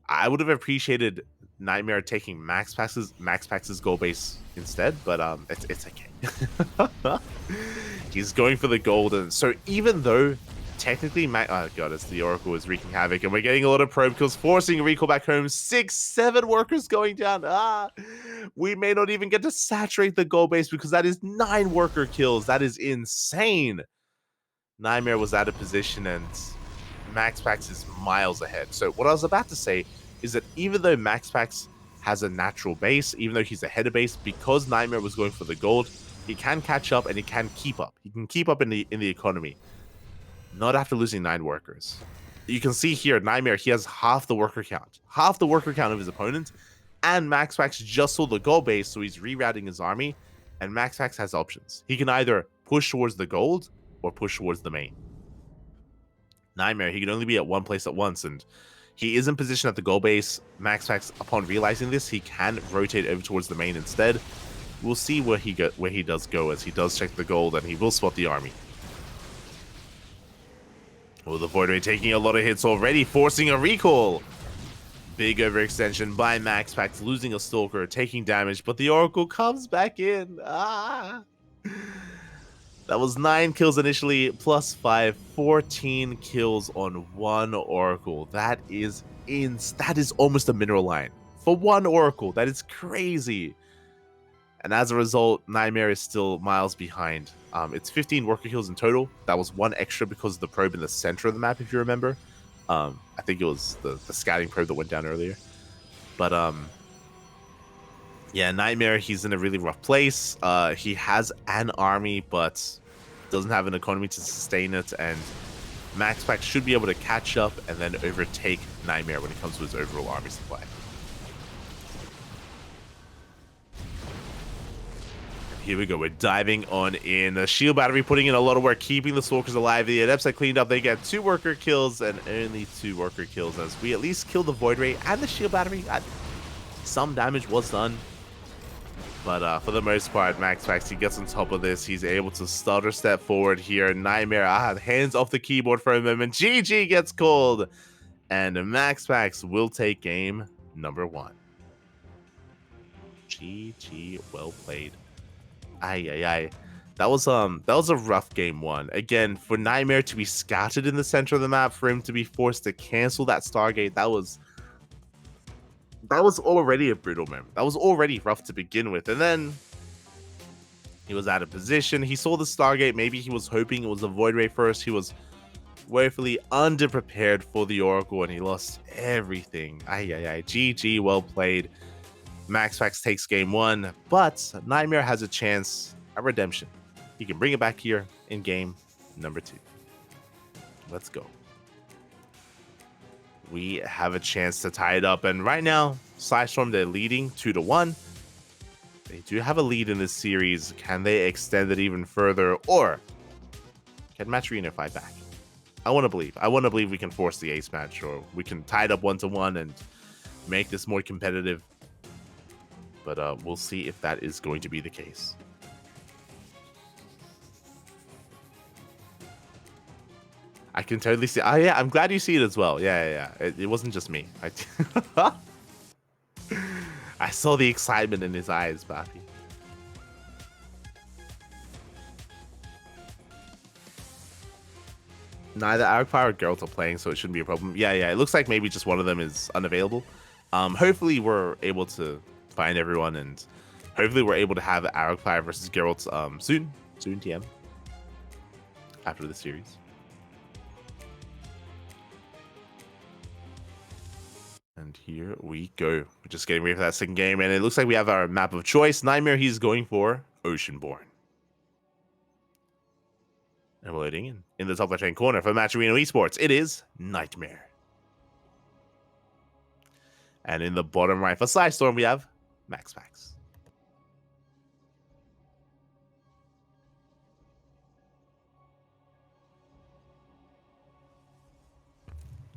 I would have appreciated Nightmare taking MaxPax's gold base instead, but it's okay. He's going for the gold, and so even though technically oh god, it's the Oracle is wreaking havoc, and we're getting a lot of probe kills, forcing a recall back home. 6-7 workers going down. We may not even get to saturate the gold base because that is 9 worker kills. That is insane. Nightmare was out of position, and MaxPax is miles ahead. So what I was about to say is that even though MaxPax has a natural base, even though he's ahead of base, because Nightmare was going for the gold, he can catch up and he can keep up. He can keep up in the economy, not after losing 9 workers. You can see here, Nightmare, he has half the worker count of his opponent, and MaxPax just sold the gold base, so he's rerouting his army, and MaxPax has options. He can either push towards the gold or push towards the main. Nightmare, he can only be at one place at once, and he is in position at the goal base. MaxPax, upon realizing this, he can rotate over towards the main instead. We'll see where he does go, as he does check the gold, and he will spot the army. Oh, the Void Ray taking a lot of hits already, forcing a recall. Big overextension by MaxPax, losing a Stalker, taking damage, but the Oracle comes back in. That was 9 kills initially, plus 5, 14 kills on one Oracle. That is almost a mineral line. For one Oracle, that is crazy. And as a result, Nightmare is still miles behind. It's 15 worker kills in total. That was 1 extra because of the probe in the center of the map, if you remember. I think it was the scouting probe that went down earlier. But yeah, Nightmare, he's in a really rough place. He has an army, but doesn't have an economy to sustain it, and MaxPax should be able to catch up and then overtake Nightmare when it comes to his overall army supply. Here we go, we're diving on in. The shield battery putting in a lot of work, keeping the Stalkers alive. The Adepts are cleaned up. They get 2 worker kills and only 2 worker kills, as we at least kill the Void Ray and the shield battery. Some damage was done, but for the most part, MaxPax, he gets on top of this. He's able to stutter step forward here. Nightmare, hands off the keyboard for a moment. GG gets called, and MaxPax will take game number 1. GG, well played. Ay, ay, ay. That was a rough game one. Again, for Nightmare to be scattered in the center of the map, for him to be forced to cancel that Stargate, that was already a brutal moment. That was already rough to begin with. And then he was out of position. He saw the Stargate. Maybe he was hoping it was a Void Ray first. He was woefully underprepared for the Oracle, and he lost everything. Ay, ay, ay. GG, well played. MaxPax takes game one, but Nightmare has a chance at redemption. He can bring it back here in game number 2. Let's go. We have a chance to tie it up, and right now, PSISTORM, they're leading 2-1. They do have a lead in this series. Can they extend it even further, or can Matcherino fight back? I want to believe. I want to believe we can force the ace match, or we can tie it up 1-1 and make this more competitive. But we'll see if that is going to be the case. I can totally see. Oh, yeah, I'm glad you see it as well. Yeah. It wasn't just me. I saw the excitement in his eyes, Bappy. Neither Arrogfire or Gerald are playing, so it shouldn't be a problem. Yeah. It looks like maybe just one of them is unavailable. Hopefully, we're able to find everyone, and hopefully, we're able to have Arrogfire versus Gerald soon TM after the series. And here we go. We're just getting ready for that second game, and it looks like we have our map of choice. Nightmare, he's going for Oceanborn. And we're loading in the top left-hand corner for Matcherino Esports. It is Nightmare. And in the bottom right for PSISTORM, we have MaxPax.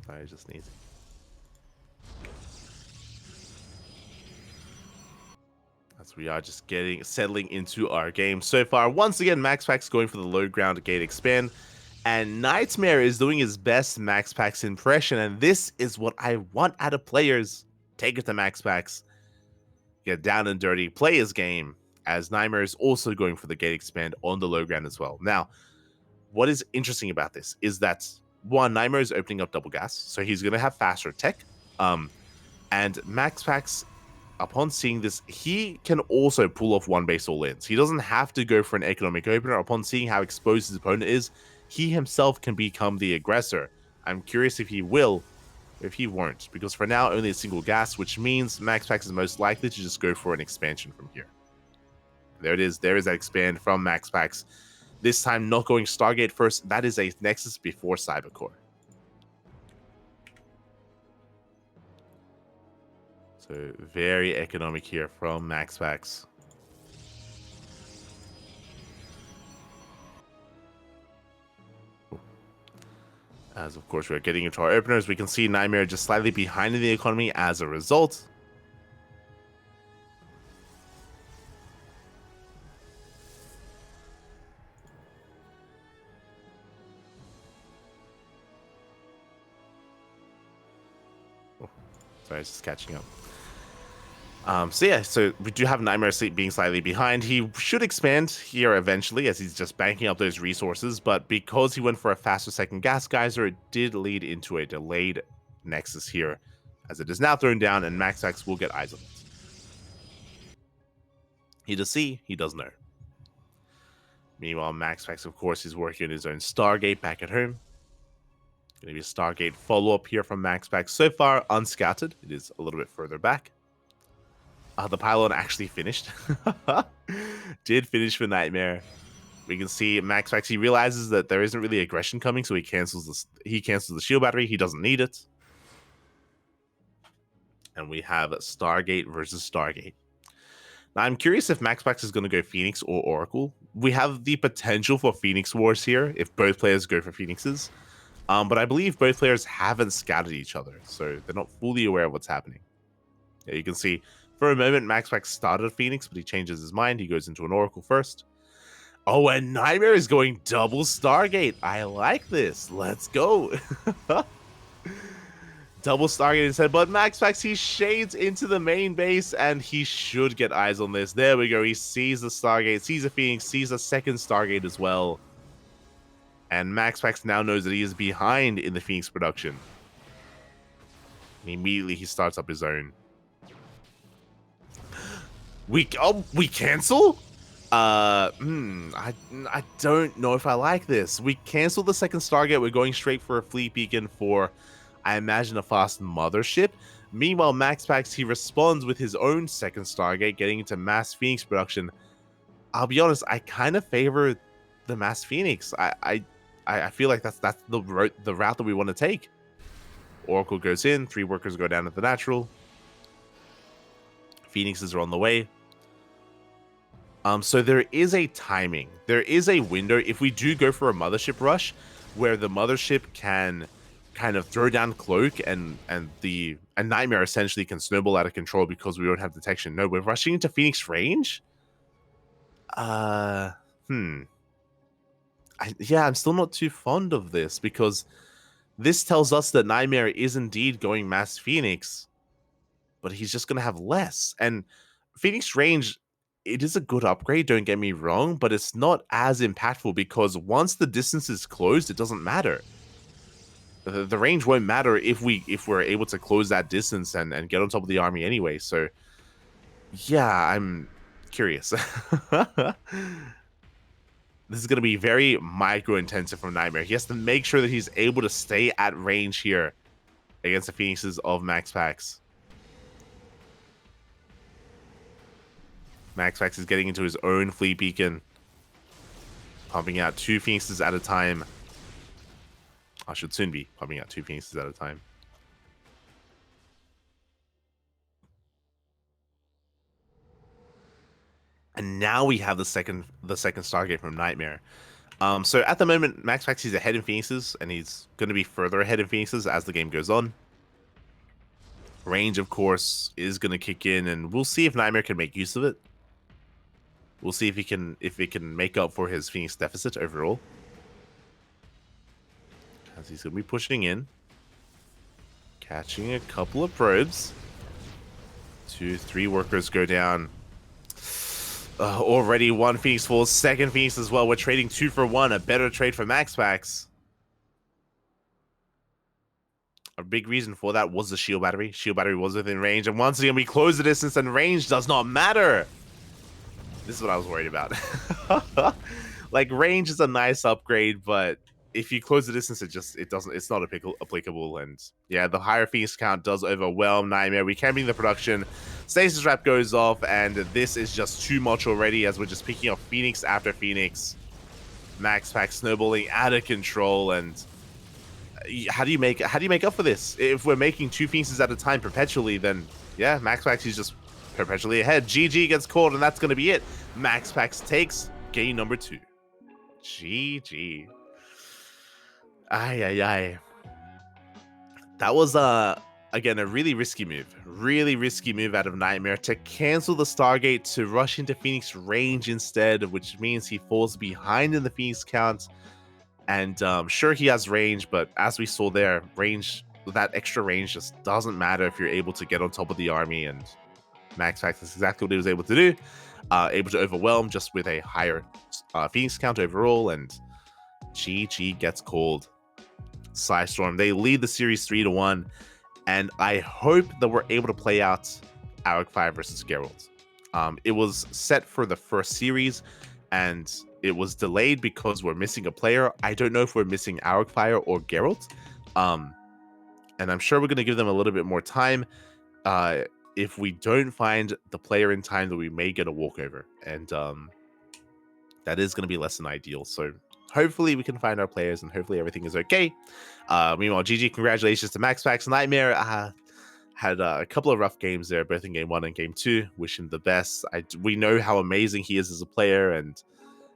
I just need it. As we are just settling into our game so far. Once again, MaxPax going for the low ground gate expand, and Nightmare is doing his best MaxPax impression, and this is what I want out of players. Take it to MaxPax, get down and dirty, play his game, as Nightmare is also going for the gate expand on the low ground as well. Now, what is interesting about this is that, one, Nightmare is opening up double gas, so he's going to have faster tech, and MaxPax, upon seeing this, he can also pull off one base all-ins. He doesn't have to go for an economic opener. Upon seeing how exposed his opponent is, he himself can become the aggressor. I'm curious if he will, or if he won't, because for now, only a single gas, which means MaxPax is most likely to just go for an expansion from here. There it is. There is that expand from MaxPax. This time, not going Stargate first. That is a Nexus before Cybercore. So very economic here from MaxPax. As of course we're getting into our openers, we can see Nightmare just slightly behind in the economy as a result. Oh, sorry, it's just catching up. So we do have Nightmare being slightly behind. He should expand here eventually, as he's just banking up those resources, but because he went for a faster second gas geyser, it did lead into a delayed Nexus here, as it is now thrown down, and MaxPax will get eyes on it. He does see, he does know. Meanwhile, MaxPax, of course, is working on his own Stargate back at home. Going to be a Stargate follow-up here from MaxPax. So far, unscattered. It is a little bit further back. The pylon actually finished. Did finish for Nightmare. We can see MaxPax, he realizes that there isn't really aggression coming, so he cancels the shield battery. He doesn't need it. And we have Stargate versus Stargate. Now, I'm curious if MaxPax is going to go Phoenix or Oracle. We have the potential for Phoenix Wars here if both players go for Phoenixes. But I believe both players haven't scattered each other, so they're not fully aware of what's happening. Yeah, you can see for a moment, MaxPax started Phoenix, but he changes his mind. He goes into an Oracle first. Oh, and Nightmare is going double Stargate. I like this. Let's go. Double Stargate instead, but MaxPax, he shades into the main base, and he should get eyes on this. There we go. He sees the Stargate, sees the Phoenix, sees a second Stargate as well. And MaxPax now knows that he is behind in the Phoenix production. And immediately he starts up his own. We cancel? I don't know if I like this. We cancel the second Stargate. We're going straight for a fleet beacon for, I imagine, a fast mothership. Meanwhile, MaxPax, he responds with his own second Stargate, getting into mass Phoenix production. I'll be honest, I kind of favor the mass Phoenix. I feel like that's the route that we want to take. Oracle goes in, 3 workers go down at the natural. Phoenixes are on the way. So there is a timing. There is a window. If we do go for a mothership rush, where the mothership can kind of throw down Cloak and Nightmare essentially can snowball out of control because we don't have detection. No, we're rushing into Phoenix range. Yeah, I'm still not too fond of this because this tells us that Nightmare is indeed going mass Phoenix, but he's just gonna have less. And Phoenix range, it is a good upgrade, don't get me wrong, but it's not as impactful because once the distance is closed, it doesn't matter. The range won't matter if we're able to close that distance and get on top of the army anyway. So yeah, I'm curious. This is going to be very micro-intensive from Nightmare. He has to make sure that he's able to stay at range here against the Phoenixes of MaxPax. MaxPax is getting into his own fleet beacon, pumping out 2 Phoenixes at a time. I should soon be pumping out 2 Phoenixes at a time. And now we have the second Stargate from Nightmare. So at the moment, MaxPax is ahead in Phoenixes, and he's going to be further ahead in Phoenixes as the game goes on. Range, of course, is going to kick in, and we'll see if Nightmare can make use of it. We'll see if it can make up for his Phoenix deficit overall. As he's going to be pushing in, catching a couple of probes. 2, 3 workers go down. Already 1 Phoenix falls, 2nd Phoenix as well. We're trading 2 for 1, a better trade for MaxPax. A big reason for that was the shield battery. Shield battery was within range, and once again we close the distance, and range does not matter. This is what I was worried about. Like, range is a nice upgrade, but if you close the distance, it's not applicable. And yeah, the higher Phoenix count does overwhelm Nightmare. We can be in the production. Stasis Wrap goes off, and this is just too much already as we're just picking up Phoenix after Phoenix. MaxPax snowballing out of control, and how do you make up for this? If we're making 2 Phoenixes at a time perpetually, then yeah, MaxPax is just perpetually ahead. GG gets called, and that's going to be it. MaxPax takes game number 2. GG. Aye. That was again a really risky move out of Nightmare to cancel the Stargate to rush into Phoenix range instead, which means he falls behind in the Phoenix count. And sure, he has range, but as we saw there, that extra range just doesn't matter if you're able to get on top of the army. And MaxPax is exactly what he was able to do, able to overwhelm just with a higher Phoenix count overall, and GG gets called. PSISTORM, they lead the series 3-1, and I hope that we're able to play out Arrogfire versus Gerald. It was set for the first series, and it was delayed because we're missing a player. I don't know if we're missing Arrogfire or Gerald, and I'm sure we're going to give them a little bit more time. If we don't find the player in time, that we may get a walkover, and that is going to be less than ideal. So hopefully we can find our players, and hopefully everything is okay. Meanwhile, GG, congratulations to MaxPax. Nightmare had a couple of rough games there, both in game 1 and game 2. Wish him the best. We know how amazing he is as a player, and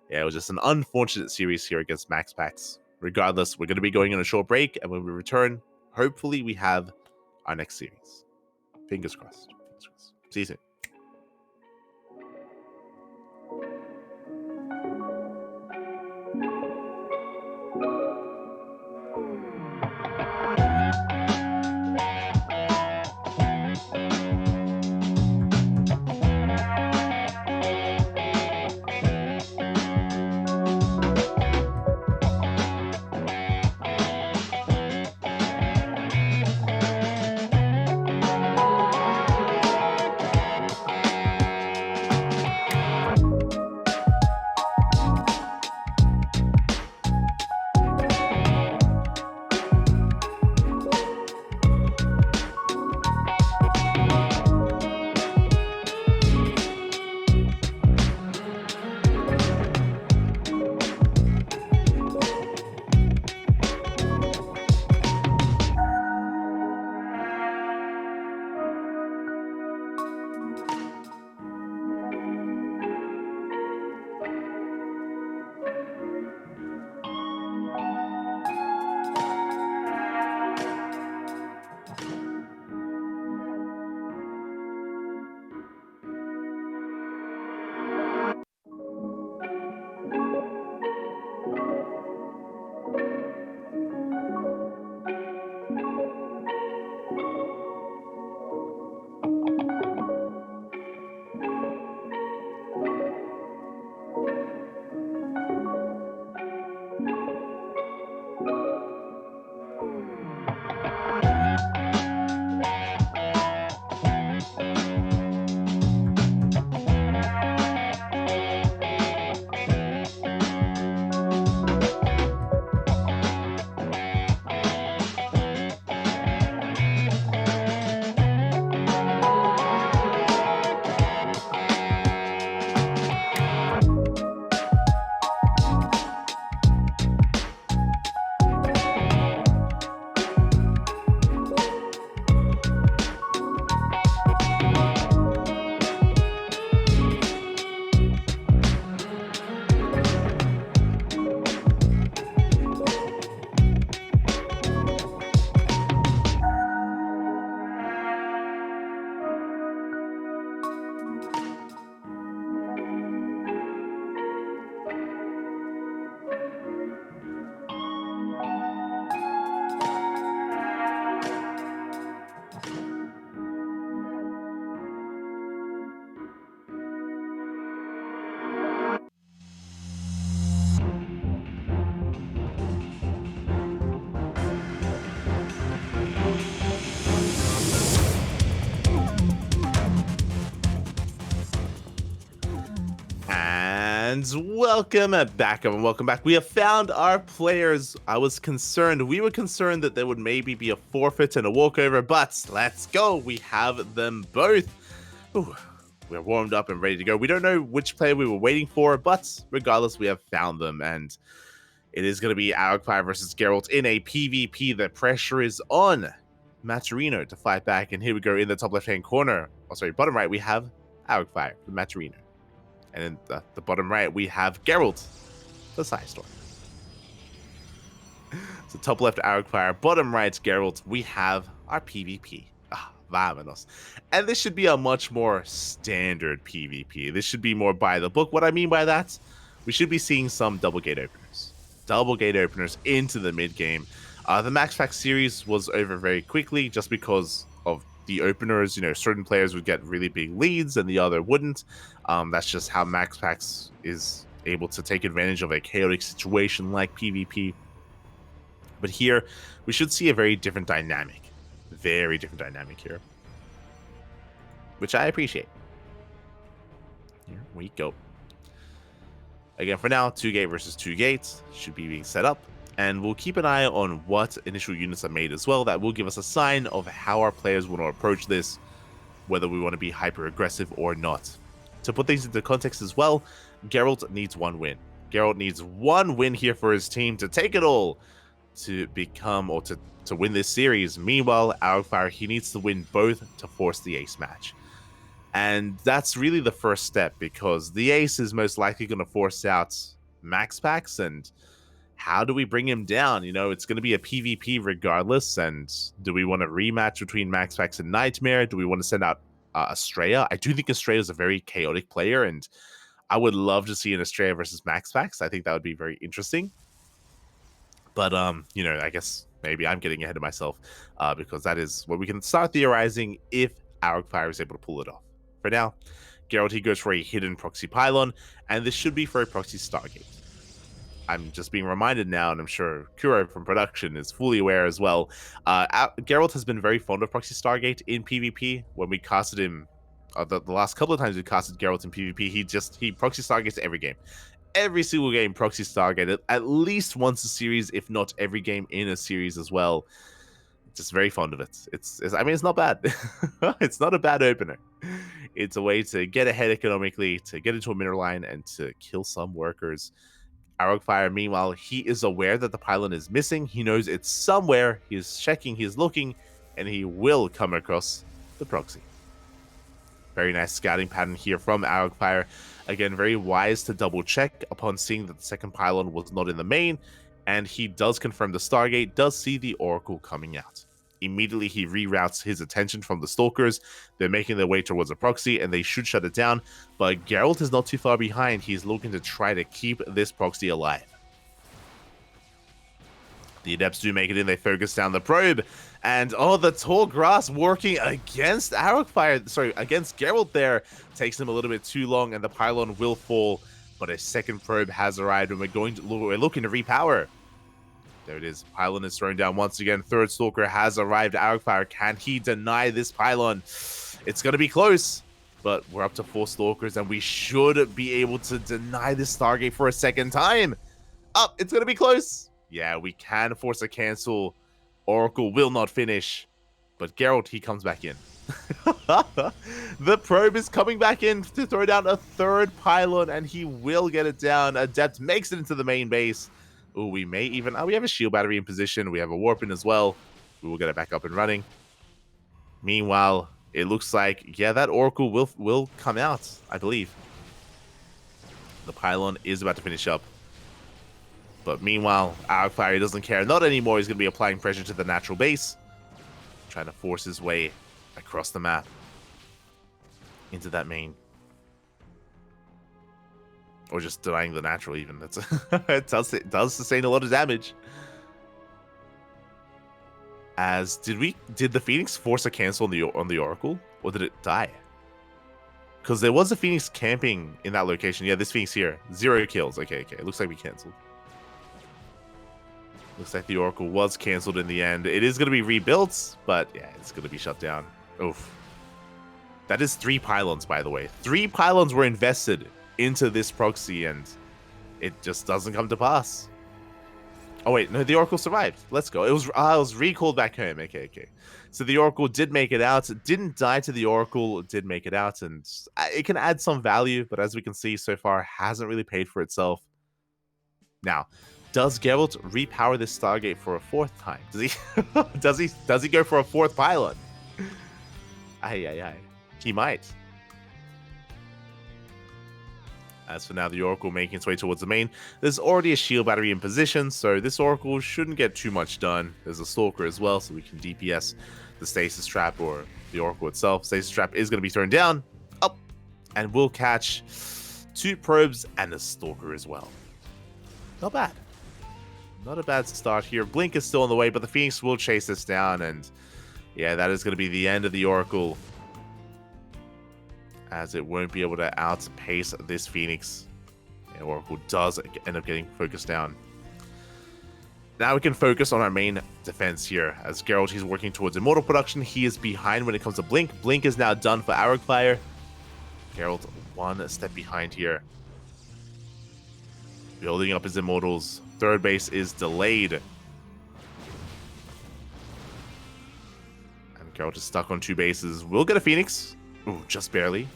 yeah, it was just an unfortunate series here against MaxPax. Regardless, we're going to be going on a short break, and when we return, hopefully we have our next series. Fingers crossed. See you soon. And welcome back, everyone. Welcome back. We have found our players. We were concerned that there would maybe be a forfeit and a walkover, but let's go. We have them both. Ooh, we're warmed up and ready to go. We don't know which player we were waiting for, but regardless, we have found them. And it is going to be Arrogfire versus Gerald in a PvP. The pressure is on Matcherino to fight back. And here we go in the top left-hand corner. Oh, sorry, bottom right, we have Arrogfire with Matcherino. And in the bottom right, we have Gerald, the PSISTORM. So top left, Arrogfire. Bottom right, Gerald. We have our PvP. Vamonos. And this should be a much more standard PvP. This should be more by the book. What I mean by that, we should be seeing some double gate openers. Double gate openers into the mid game. The MaxPax series was over very quickly just because of the openers. You know, certain players would get really big leads and the other wouldn't. That's just how MaxPax is able to take advantage of a chaotic situation like PvP. But here, we should see a very different dynamic. Very different dynamic here. Which I appreciate. Here we go. Again, for now, 2-gate versus 2-gate should be being set up. And we'll keep an eye on what initial units are made as well. That will give us a sign of how our players want to approach this, whether we want to be hyper-aggressive or not. To put things into context as well, Gerald needs one win. Gerald needs one win here for his team to take it all to become, or to win this series. Meanwhile, Arrogfire, he needs to win both to force the ace match. And that's really the first step, because the ace is most likely going to force out MaxPax, and how do we bring him down? You know, it's going to be a PvP regardless. And do we want a rematch between MaxPax and Nightmare? Do we want to send out Astrea? I do think Astrea is a very chaotic player, and I would love to see an Astrea versus MaxPax. I think that would be very interesting. But, you know, I guess maybe I'm getting ahead of myself because that is what we can start theorizing if Arrogfire is able to pull it off. For now, Gerald, he goes for a hidden proxy pylon, and this should be for a proxy Stargate. I'm just being reminded now, and I'm sure Kuro from production is fully aware as well. Gerald has been very fond of proxy Stargate in PvP. When we casted him, the last couple of times we casted Gerald in PvP, he proxy Stargates every game. Every single game proxy Stargate at least once a series, if not every game in a series as well. Just very fond of it. I mean, it's not bad. It's not a bad opener. It's a way to get ahead economically, to get into a mineral line, and to kill some workers. Arrogfire, meanwhile, he is aware that the pylon is missing. He knows it's somewhere. He's checking, he's looking, and he will come across the proxy. Very nice scouting pattern here from Arrogfire. Again, very wise to double check upon seeing that the second pylon was not in the main, and he does confirm the Stargate, does see the Oracle coming out. Immediately, he reroutes his attention from the Stalkers. They're making their way towards a proxy, and they should shut it down. But Gerald is not too far behind. He's looking to try to keep this proxy alive. The Adepts do make it in. They focus down the probe. And, oh, the tall grass working against Arrogfire. Sorry, against Gerald there. Takes him a little bit too long, and the pylon will fall. But a second probe has arrived, and we're looking to repower. There it is. Pylon is thrown down once again. Third Stalker has arrived. Arrogfire, can he deny this pylon? It's going to be close, but we're up to 4 Stalkers, and we should be able to deny this Stargate for a second time. It's going to be close. Yeah, we can force a cancel. Oracle will not finish, but Gerald, he comes back in. The probe is coming back in to throw down a third pylon, and he will get it down. Adept makes it into the main base. Oh, we may even... we have a shield battery in position. We have a warp in as well. We will get it back up and running. Meanwhile, it looks like, yeah, that Oracle will come out, I believe. The pylon is about to finish up. But meanwhile, Arrogfire doesn't care. Not anymore. He's going to be applying pressure to the natural base. Trying to force his way across the map into that main. Or just denying the natural even. That's it does sustain a lot of damage. As did the Phoenix force a cancel on the Oracle, or did it die? Because there was a Phoenix camping in that location. Yeah, this Phoenix here, 0 kills. Okay. It looks like we canceled. Looks like the Oracle was canceled in the end. It is going to be rebuilt, but yeah, it's going to be shut down. Oof. That is 3 pylons, by the way. 3 pylons were invested into this proxy, and it just doesn't come to pass. Oh wait, no, the Oracle survived. Let's go. It was recalled back home. Okay. So the Oracle did make it out. It didn't die to the Oracle. It did make it out, and it can add some value, but as we can see so far, hasn't really paid for itself. Now, does Gerald repower this Stargate for a 4th time? Does he does he go for a 4th pylon? Aye. He might. As for now, the Oracle making its way towards the main. There's already a shield battery in position, so this Oracle shouldn't get too much done. There's a Stalker as well, so we can DPS the Stasis Trap or the Oracle itself. Stasis Trap is going to be thrown down, up, and we'll catch 2 probes and a Stalker as well. Not bad. Not a bad start here. Blink is still on the way, but the Phoenix will chase this down, and yeah, that is going to be the end of the Oracle, as it won't be able to outpace this Phoenix. Yeah, Oracle does end up getting focused down. Now we can focus on our main defense here. As Gerald, he's working towards Immortal production. He is behind when it comes to Blink. Blink is now done for Arrogfire. Gerald 1 step behind here. Building up his Immortals. 3rd base is delayed. And Gerald is stuck on 2 bases. We'll get a Phoenix. Ooh, just barely.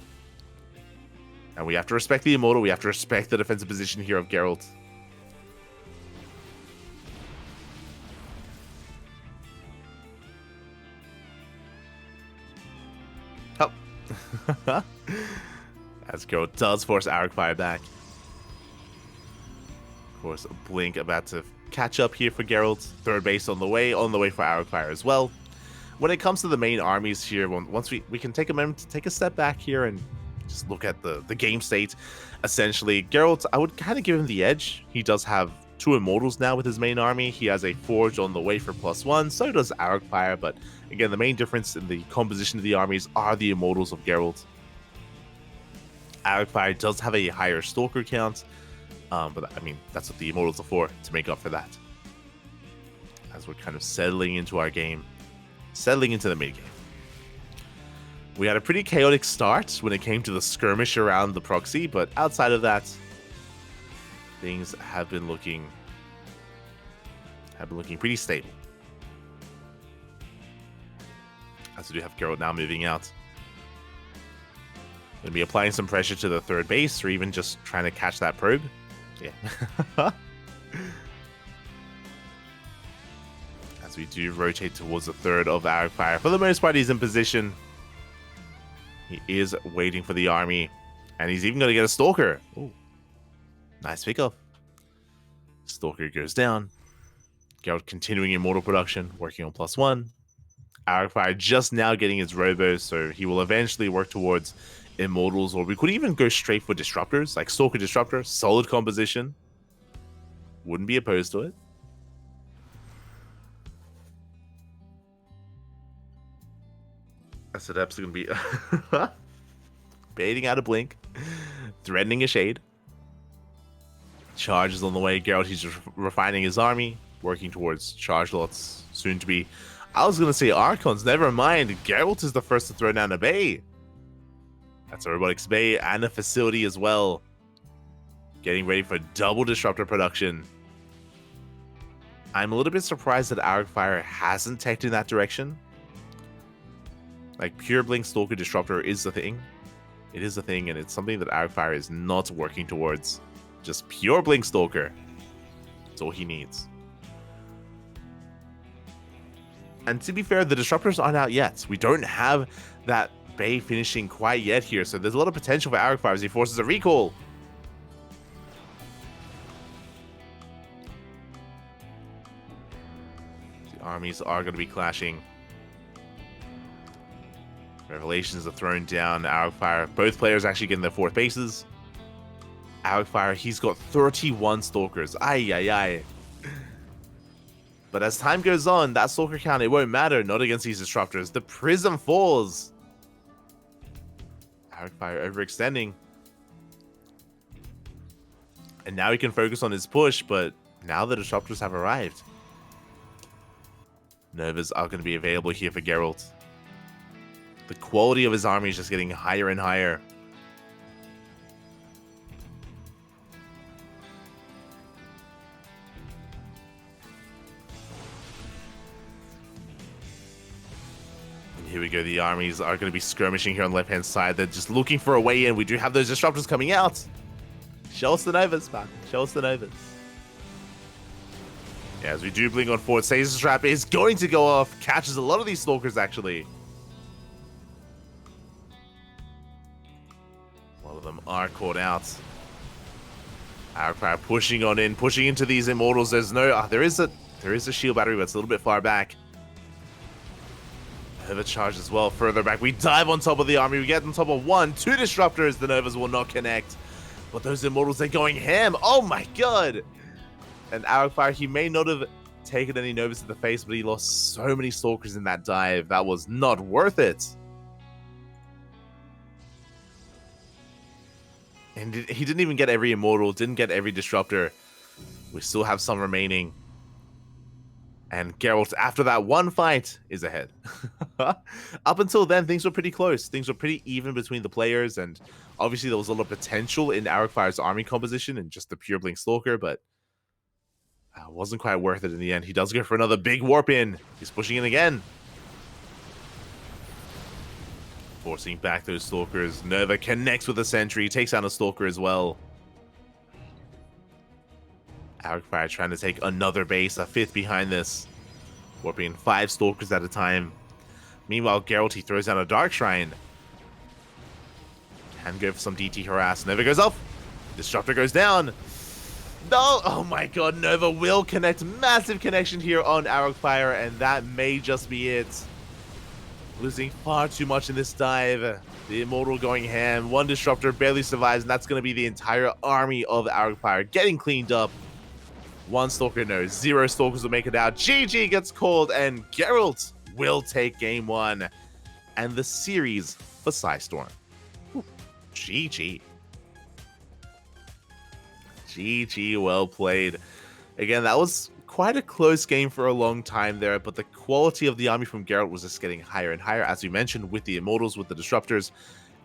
And we have to respect the Immortal. We have to respect the defensive position here of Gerald. Oh. As Gerald does force Arrogfire back. Of course, Blink about to catch up here for Gerald. 3rd base on the way for Arrogfire as well. When it comes to the main armies here, once we can take a moment to take a step back here and just look at the game state. Essentially, Geralt, I would kind of give him the edge. He does have 2 Immortals now with his main army. He has a Forge on the way for +1, so does Arrogfire, but again, the main difference in the composition of the armies are the Immortals of Geralt. Arrogfire does have a higher Stalker count, but I mean, that's what the Immortals are for, to make up for that. As we're kind of settling into our game. Settling into the mid-game. We had a pretty chaotic start when it came to the skirmish around the proxy, but outside of that, things have been looking pretty stable. As we do have Gerald now moving out. Going to be applying some pressure to the 3rd base, or even just trying to catch that probe. Yeah. As we do rotate towards the 3rd of Arrogfire. For the most part, he's in position. He is waiting for the army. And he's even going to get a Stalker. Ooh. Nice pickup. Stalker goes down. Gerald continuing Immortal production, working on +1. Arrogfire just now getting his Robos, so he will eventually work towards Immortals, or we could even go straight for Disruptors, like Stalker Disruptor. Solid composition. Wouldn't be opposed to it. Sedep's going to be baiting out a Blink, threatening a Shade. Charge is on the way. Gerald, he's just refining his army, working towards charge lots, soon to be. I was going to say Archons, never mind. Geralt is the first to throw down a Bay. That's a Robotics Bay and a facility as well. Getting ready for double Disruptor production. I'm a little bit surprised that Arrogfire hasn't teched in that direction. Like, pure Blink Stalker Disruptor is the thing. It is the thing, and it's something that Arrogfire is not working towards. Just pure Blink Stalker. That's all he needs. And to be fair, the Disruptors aren't out yet. We don't have that Bay finishing quite yet here, so there's a lot of potential for Arrogfire as he forces a recall. The armies are going to be clashing. Revelations are thrown down. Arrogfire, both players actually getting their 4th bases. Arrogfire, he's got 31 Stalkers. Aye. But as time goes on, that Stalker count, it won't matter. Not against these Disruptors. The Prism falls. Arrogfire overextending. And now he can focus on his push, but now the Disruptors have arrived. Novas are going to be available here for Geralt. The quality of his army is just getting higher and higher. here we go. The armies are going to be skirmishing here on the left-hand side. They're just looking for a way in. We do have those disruptors coming out. Show us the Novas, man. Show us the Novas. Yeah, as we do blink on forward, Stasis Trap is going to go off. Catches a lot of these Stalkers, actually. A lot of them are caught out. Arrogfire pushing on in, pushing into these Immortals. There's no... there is a shield battery, but it's a little bit far back. Nova charge as well, further back. We dive on top of the army. We get on top of 1, 2 disruptors. The Novas will not connect. But those Immortals, they're going ham. Oh my god! And Arrogfire, he may not have taken any Novas to the face, but he lost so many Stalkers in that dive. That was not worth it. And he didn't even get every Immortal, didn't get every Disruptor. We still have some remaining. And Gerald, after that one fight, is ahead. Up until then, things were pretty close. Things were pretty even between the players, and obviously there was a lot of potential in Arrogfire's army composition and just the pure Blink Stalker, but wasn't quite worth it in the end. He does go for another big warp in. He's pushing in again. Forcing back those Stalkers. Nova connects with a Sentry, takes down a Stalker as well. Arrogfire trying to take another base, a 5th behind this. Warping 5 Stalkers at a time. Meanwhile, Gerald, he throws down a Dark Shrine. Can go for some DT harass. Nova goes off. Disruptor goes down. No! Oh my god, Nova will connect. Massive connection here on Arrogfire, and that may just be it. Losing far too much in this dive. The Immortal going ham. 1 Disruptor barely survives, and that's going to be the entire army of Arrogfire getting cleaned up. 1 Stalker, no. 0 Stalkers will make it out. GG gets called, and Gerald will take game 1. And the series for PSISTORM. GG. GG, well played. Again, that was quite a close game for a long time there, but the quality of the army from Gerald was just getting higher and higher. As we mentioned, with the Immortals, with the Disruptors,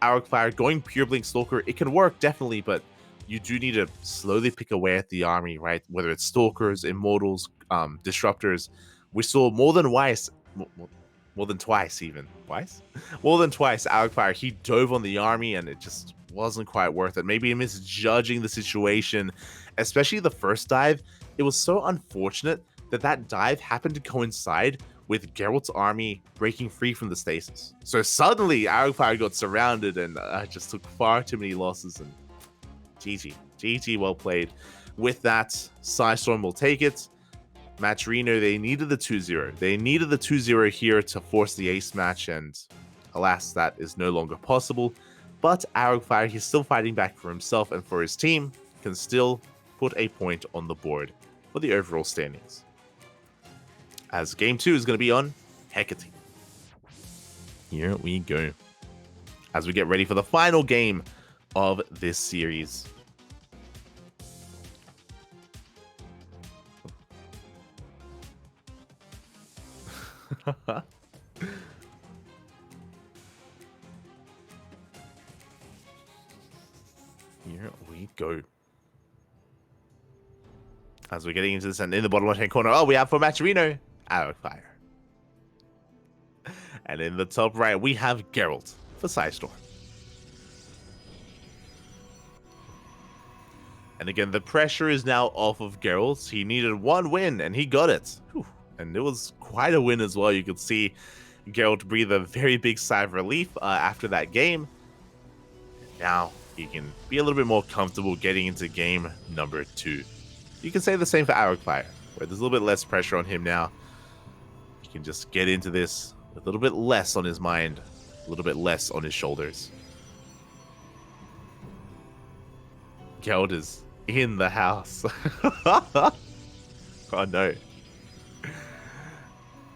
Arrogfire going pure Blink Stalker, it can work, definitely, but you do need to slowly pick away at the army, right? Whether it's Stalkers, Immortals, Disruptors. We saw more than twice, Arrogfire, he dove on the army, and it just wasn't quite worth it. Maybe misjudging the situation, especially the first dive. It was so unfortunate that that dive happened to coincide with Geralt's army breaking free from the stasis. So suddenly Arrogfire got surrounded, and just took far too many losses. And GG, well played. With that, PSISTORM will take it. Matcherino, they needed the 2-0. They needed the 2-0 here to force the ace match, and alas, that is no longer possible. But Arrogfire, he's still fighting back for himself and for his team, can still put a point on the board for the overall standings. As game 2 is going to be on Hecate. Here we go. As we get ready for the final game of this series. Here we go. As we're getting into this, and in the bottom left-hand corner, oh, we have for Matcherino, Arrogfire. And in the top right, we have Gerald for PSISTORM. And again, the pressure is now off of Gerald. He needed 1 win, and he got it. Whew. And it was quite a win as well. You could see Gerald breathe a very big sigh of relief after that game. Now he can be a little bit more comfortable getting into game number 2. You can say the same for Arrogfire, where there's a little bit less pressure on him now. He can just get into this with a little bit less on his mind, a little bit less on his shoulders. Gerald is in the house. Oh no.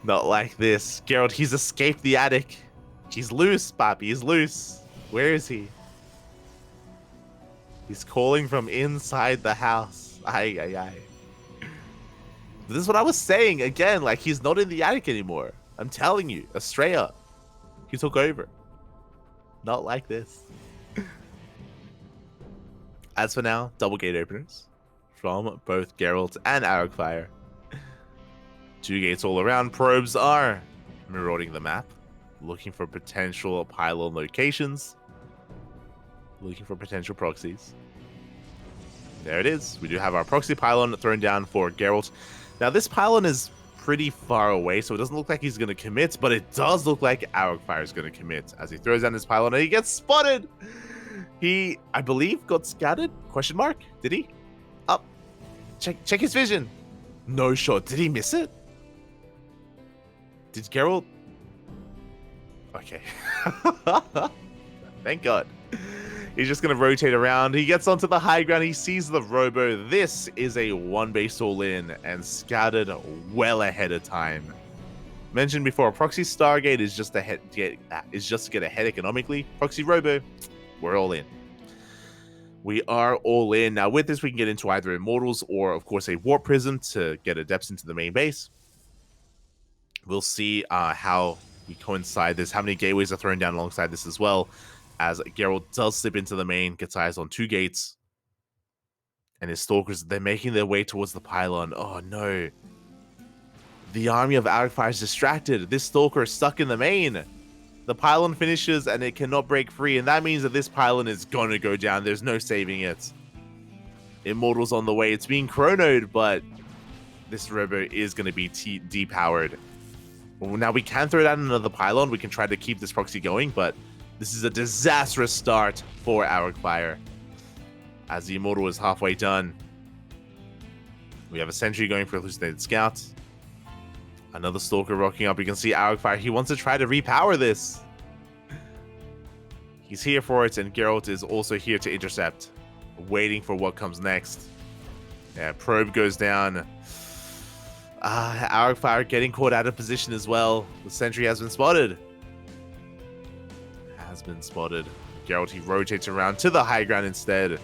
Not like this. Gerald, he's escaped the attic. He's loose, Papi, he's loose. Where is he? He's calling from inside the house. Ay. This is what I was saying again. Like, he's not in the attic anymore. I'm telling you, Astrea, he took over. Not like this. As for now, double gate openers from both Gerald and Arrogfire. 2 gates all around. Probes are marauding the map. Looking for potential pylon locations. Looking for potential proxies. There it is. We do have our proxy pylon thrown down for Gerald. Now, this pylon is pretty far away, so it doesn't look like he's going to commit, but it does look like Arrogfire is going to commit as he throws down his pylon and he gets spotted. He, I believe, got scattered? Question mark? Did he? Up. Check his vision. No shot. Did he miss it? Did Gerald? Okay. Thank God. He's just going to rotate around. He gets onto the high ground. He sees the robo. This is a one base all in and scattered well ahead of time. Mentioned before, proxy Stargate is just to get ahead economically. Proxy robo, we're all in. We are all in. Now with this, we can get into either Immortals or, of course, a Warp Prism to get Adepts into the main base. We'll see how we coincide this, how many gateways are thrown down alongside this as well, as Gerald does slip into the main, gets eyes on 2 gates. And his Stalkers, they're making their way towards the pylon. Oh no. The army of Arrogfire is distracted. This Stalker is stuck in the main. The pylon finishes and it cannot break free, and that means that this pylon is going to go down. There's no saving it. Immortal's on the way. It's being chronoed, but this robo is going to be depowered. Now we can throw down another pylon. We can try to keep this proxy going, but this is a disastrous start for Arrogfire, as the Immortal is halfway done. We have a Sentry going for Hallucinated Scout. Another Stalker rocking up. You can see Arrogfire. He wants to try to repower this. He's here for it, and Geralt is also here to intercept, waiting for what comes next. Yeah, Probe goes down. Arrogfire getting caught out of position as well. The Sentry has been spotted. Geralt, he rotates around to the high ground instead.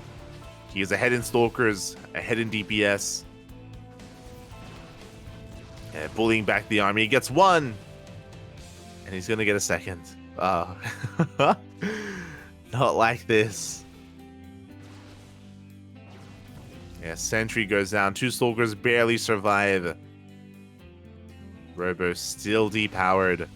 He is ahead in Stalkers, ahead in DPS. Yeah, bullying back the army. He gets 1. And he's going to get a 2nd. Not like this. Yeah, Sentry goes down. 2 Stalkers barely survive. Robo still depowered.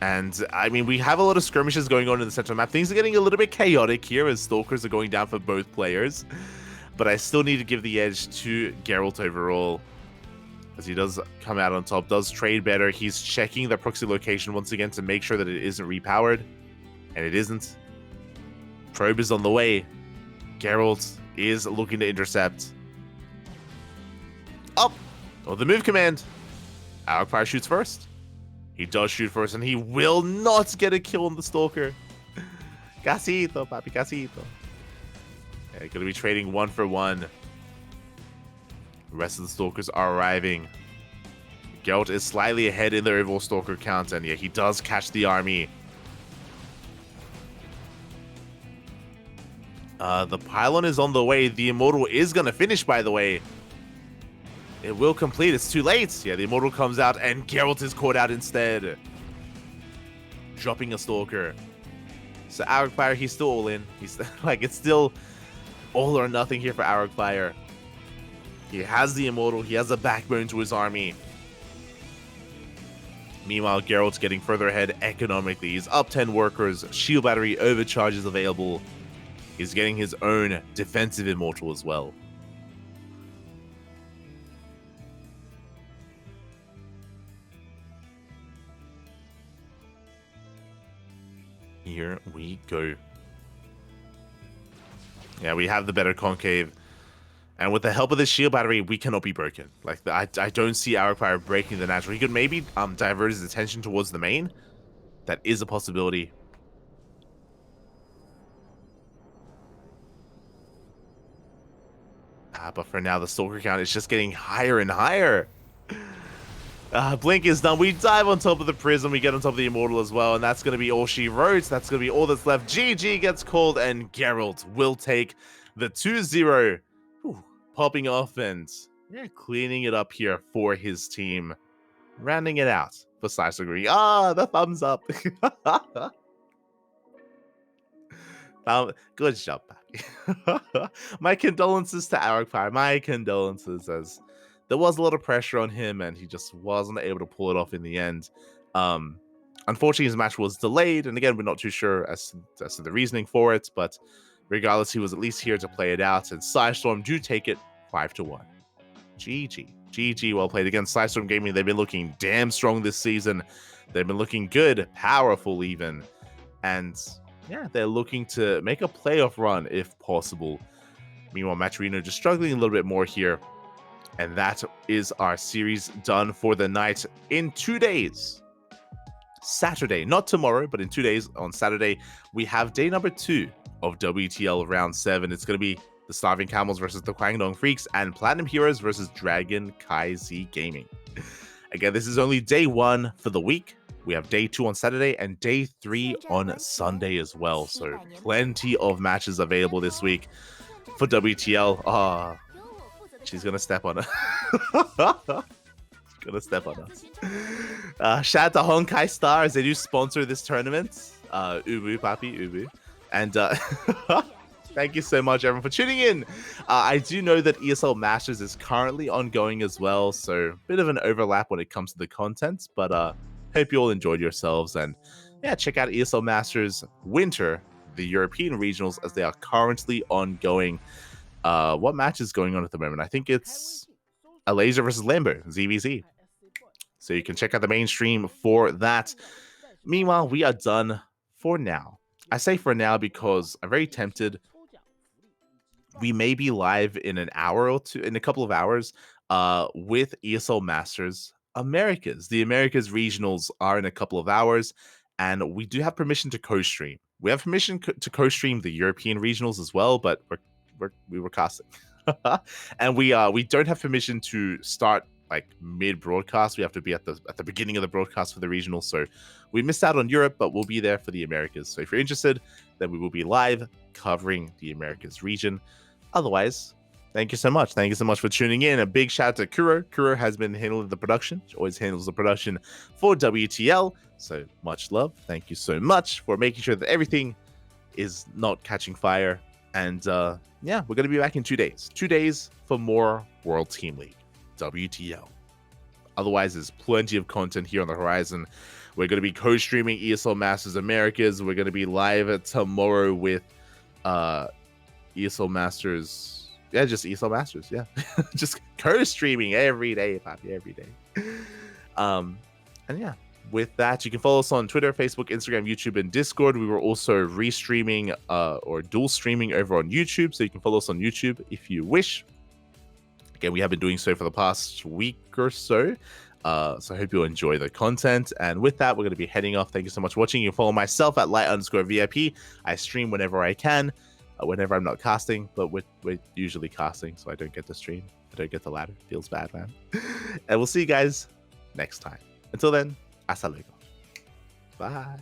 And, I mean, we have a lot of skirmishes going on in the center map. Things are getting a little bit chaotic here as Stalkers are going down for both players. But I still need to give the edge to Geralt overall, as he does come out on top, does trade better. He's checking the proxy location once again to make sure that it isn't repowered. And it isn't. Probe is on the way. Geralt is looking to intercept. Up! Oh, the move command. Arrogfire shoots first. He does shoot first, and he will not get a kill on the Stalker. Casito, papi, casito. Yeah, going to be trading 1 for 1. The rest of the Stalkers are arriving. Geralt is slightly ahead in the overall Stalker count, and yeah, he does catch the army. The pylon is on the way. The Immortal is going to finish, by the way. It will complete. It's too late. Yeah, the Immortal comes out, and Geralt is caught out instead, dropping a Stalker. So Arrogfire, he's still all in. He's like, it's still all or nothing here for Arrogfire. He has the Immortal. He has a backbone to his army. Meanwhile, Geralt's getting further ahead economically. He's up 10 workers. Shield battery overcharge is available. He's getting his own defensive Immortal as well. Here we go. Yeah, we have the better concave. And with the help of this shield battery, we cannot be broken. Like, I don't see Arrogfire breaking the natural. He could maybe divert his attention towards the main. That is a possibility. But for now, the Stalker count is just getting higher and higher. Blink is done. We dive on top of the Prism. We get on top of the Immortal as well. And that's going to be all she wrote. That's going to be all that's left. GG gets called, and Geralt will take the 2-0. Popping off and cleaning it up here for his team. Rounding it out for Slice Agree. The thumbs up. Good job, Pappy. My condolences to Arrogfire. My condolences, as there was a lot of pressure on him, and he just wasn't able to pull it off in the end. Unfortunately, his match was delayed, and again, we're not too sure as to the reasoning for it, but regardless, he was at least here to play it out, and PSISTORM do take it 5-1. GG, well played. Against PSISTORM Gaming, they've been looking damn strong this season. They've been looking good, powerful even, and yeah, they're looking to make a playoff run if possible. Meanwhile, Matcherino just struggling a little bit more here. And that is our series done for the night. In 2 days, Saturday, not tomorrow, but in 2 days, on Saturday, we have day number 2 of WTL Round 7. It's going to be the Starving Camels versus the Kwangdong Freaks and Platinum Heroes versus Dragon Kai Z Gaming. Again, this is only day 1 for the week. We have day 2 on Saturday and day 3 on Sunday as well. So plenty of matches available this week for WTL. She's gonna step on us. Gonna step on us. Shout out to Honkai Stars. They do sponsor this tournament. Ubu, Papi, Ubu. And thank you so much, everyone, for tuning in. I do know that ESL Masters is currently ongoing as well, so a bit of an overlap when it comes to the content, but hope you all enjoyed yourselves. And yeah, check out ESL Masters Winter, the European regionals, as they are currently ongoing. What match is going on at the moment? I think it's a Laser versus Lambo, ZVZ. So you can check out the main stream for that. Meanwhile, we are done for now. I say for now because I'm very tempted. We may be live in an hour or two, in a couple of hours, with ESL Masters Americas. The Americas regionals are in a couple of hours, and we do have permission to co-stream. We have permission to co-stream the European regionals as well, but we were casting. And we don't have permission to start like mid-broadcast. We have to be at the beginning of the broadcast for the regional. So we missed out on Europe, but we'll be there for the Americas. So if you're interested, then we will be live covering the Americas region. Otherwise, thank you so much. Thank you so much for tuning in. A big shout out to Kuro. Kuro has been handling the production. She always handles the production for WTL. So much love. Thank you so much for making sure that everything is not catching fire. And yeah, we're going to be back in 2 days. 2 days for more World Team League, WTL. Otherwise, there's plenty of content here on the horizon. We're going to be co-streaming ESL Masters Americas. We're going to be live tomorrow with ESL Masters. Yeah, just ESL Masters. Yeah, just co-streaming every day, Papi, every day. And yeah. With that, you can follow us on Twitter, Facebook, Instagram, YouTube, and Discord. We were also restreaming or dual streaming over on YouTube, so you can follow us on YouTube if you wish. Again, we have been doing so for the past week or so. So I hope you'll enjoy the content. And with that, we're going to be heading off. Thank you so much for watching. You can follow myself at light_VIP. I stream whenever I can, whenever I'm not casting, but we're usually casting, so I don't get to stream. I don't get the ladder. Feels bad, man. And we'll see you guys next time. Until then, hasta luego. Bye.